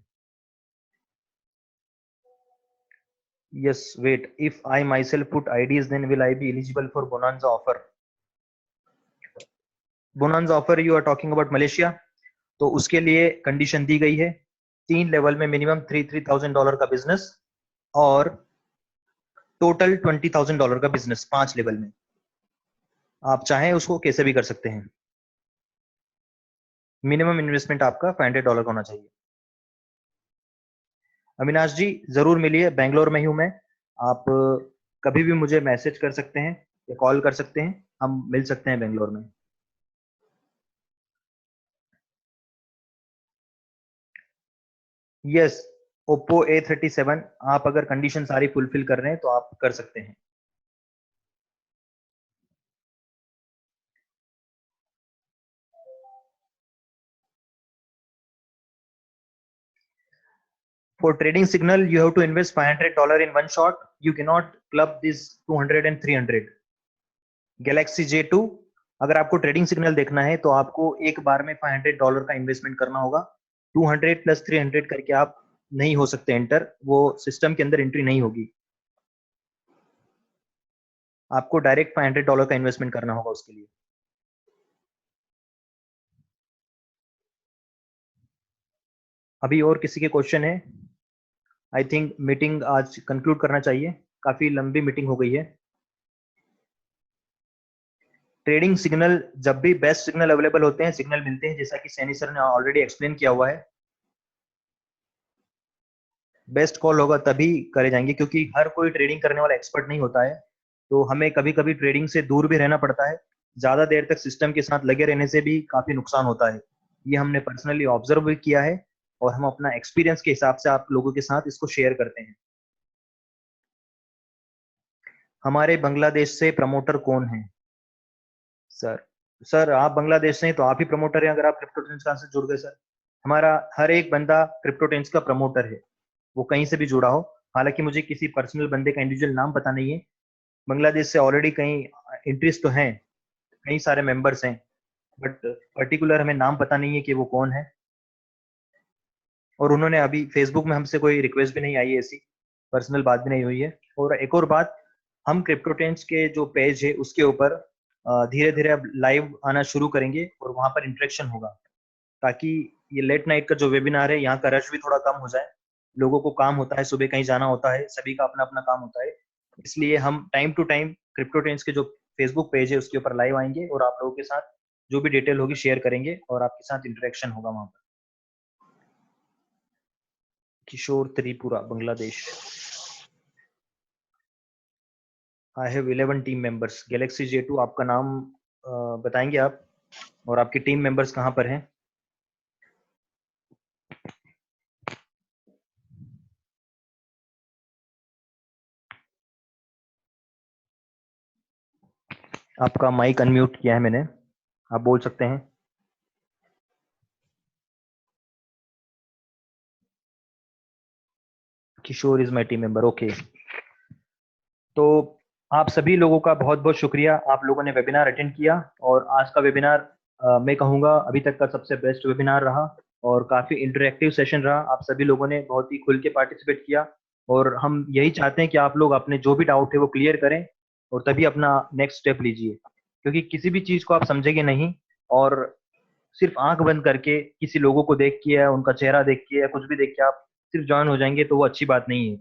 Yes, wait, if I myself put IDs, then will I be eligible for Bonanza offer? Bonanza offer you are talking about Malaysia, तो उसके लिए कंडीशन दी गई है 3 लेवल में मिनिमम $3,000 का बिजनेस और टोटल $20,000 का बिजनेस 5 लेवल में। आप चाहें उसको कैसे भी कर सकते हैं। मिनिमम इन्वेस्टमेंट आपका $500 का होना चाहिए। अविनाश जी जरूर मिलिए, बेंगलोर में ही हूँ मैं। आप कभी भी मुझे मैसेज कर सकते हैं या कॉल कर सकते हैं, हम मिल सकते हैं बेंगलोर में। यस, ओप्पो A37, आप अगर कंडीशन सारी फुलफिल कर रहे हैं तो आप कर सकते हैं। For trading signal, you have to invest $500 in one shot. You cannot club this 200 and 300. Galaxy J2, अगर आपको ट्रेडिंग सिग्नल देखना है तो आपको एक बार में $500 का इन्वेस्टमेंट करना होगा। 200 प्लस 300 करके आप नहीं हो सकते एंटर, वो सिस्टम के अंदर एंट्री नहीं होगी। आपको डायरेक्ट $500 का इन्वेस्टमेंट करना होगा उसके लिए। अभी और किसी के क्वेश्चन है? आई थिंक मीटिंग आज कंक्लूड करना चाहिए, काफी लंबी मीटिंग हो गई है। ट्रेडिंग सिग्नल, जब भी बेस्ट सिग्नल अवेलेबल होते हैं, सिग्नल मिलते हैं, जैसा कि सैनी सर ने ऑलरेडी एक्सप्लेन किया हुआ है, बेस्ट कॉल होगा तभी करे जाएंगे, क्योंकि हर कोई ट्रेडिंग करने वाला एक्सपर्ट नहीं होता है। तो हमें कभी कभी ट्रेडिंग से दूर भी रहना पड़ता है। ज्यादा देर तक सिस्टम के साथ लगे रहने से भी काफी नुकसान होता है। ये हमने पर्सनली ऑब्जर्व भी किया है और हम अपना एक्सपीरियंस के हिसाब से आप लोगों के साथ इसको शेयर करते हैं। हमारे बांग्लादेश से प्रमोटर कौन है? सर आप बांग्लादेश से हैं तो आप ही प्रमोटर हैं अगर आप क्रिप्टोटेंस से जुड़ गए सर। हमारा हर एक बंदा क्रिप्टोटेंस का प्रमोटर है, वो कहीं से भी जुड़ा हो। हालांकि मुझे किसी पर्सनल बंदे का इंडिविजुअल नाम पता नहीं है। बांग्लादेश से ऑलरेडी कई इंटरेस्ट तो हैं, कई सारे मेंबर्स हैं, बट पर्टिकुलर हमें नाम पता नहीं है कि वो कौन है। और उन्होंने अभी फेसबुक में हमसे कोई रिक्वेस्ट भी नहीं आई है, ऐसी पर्सनल बात भी नहीं हुई है। और एक और बात, हम क्रिप्टोटेंस के जो पेज है उसके ऊपर धीरे धीरे अब लाइव आना शुरू करेंगे और वहां पर इंटरेक्शन होगा, ताकि ये लेट नाइट का जो वेबिनार है यहाँ का रश भी थोड़ा कम हो जाए। लोगों को काम होता है, सुबह कहीं जाना होता है, सभी का अपना अपना काम होता है। इसलिए हम टाइम टू टाइम क्रिप्टोटेंस के जो फेसबुक पेज है उसके ऊपर लाइव आएंगे और आप लोगों के साथ जो भी डिटेल होगी शेयर करेंगे और आपके साथ इंटरेक्शन होगा वहां पर। Kishore Tripura, Bangladesh. I have 11 team members. Galaxy J2, आपका नाम बताएंगे आप, और आपके टीम मेंबर्स कहाँ पर हैं? आपका माइक अनम्यूट किया है मैंने, आप बोल सकते हैं। Kishore is my team member, okay. तो आप सभी लोगों का बहुत बहुत शुक्रिया, आप लोगों ने वेबिनार अटेंड किया। और आज का वेबिनार मैं कहूँगा अभी तक का सबसे बेस्ट वेबिनार रहा और काफ़ी इंटरेक्टिव सेशन रहा। आप सभी लोगों ने बहुत ही खुल के पार्टिसिपेट किया और हम यही चाहते हैं कि आप लोग अपने जो भी डाउट है वो क्लियर करें और तभी अपना नेक्स्ट स्टेप लीजिए, क्योंकि किसी भी चीज़ को आप समझेंगे नहीं और सिर्फ आंख बंद करके किसी लोगों को देख के या उनका चेहरा देख के या कुछ भी देख के आप सिर्फ ज्वाइन हो जाएंगे तो वो अच्छी बात नहीं है।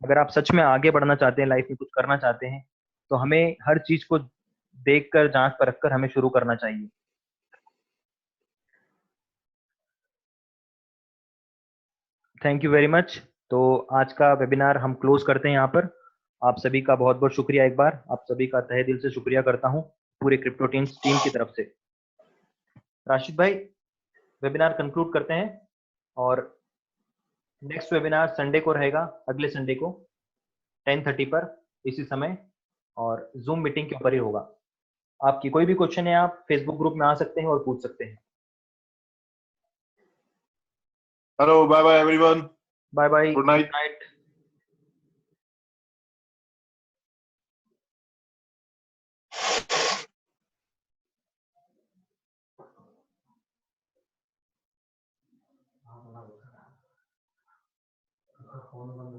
अगर आप सच में आगे बढ़ना चाहते हैं, लाइफ में कुछ करना चाहते हैं, तो हमें हर चीज को देखकर, जांच परख कर हमें शुरू करना चाहिए। Thank you very much. तो आज का वेबिनार हम क्लोज करते हैं यहाँ पर। आप सभी का बहुत बहुत शुक्रिया, एक बार आप सभी का तहे दिल से शुक्रिया करता हूँ पूरे क्रिप्टो टीम की तरफ से। राशिद भाई, वेबिनार कंक्लूड करते हैं और नेक्स्ट वेबिनार संडे को रहेगा, अगले संडे को 10:30 पर इसी समय, और जूम मीटिंग के ऊपर ही होगा। आपकी कोई भी क्वेश्चन है आप फेसबुक ग्रुप में आ सकते हैं और पूछ सकते हैं। Hello, bye bye everyone, bye bye, good night. Phone बंद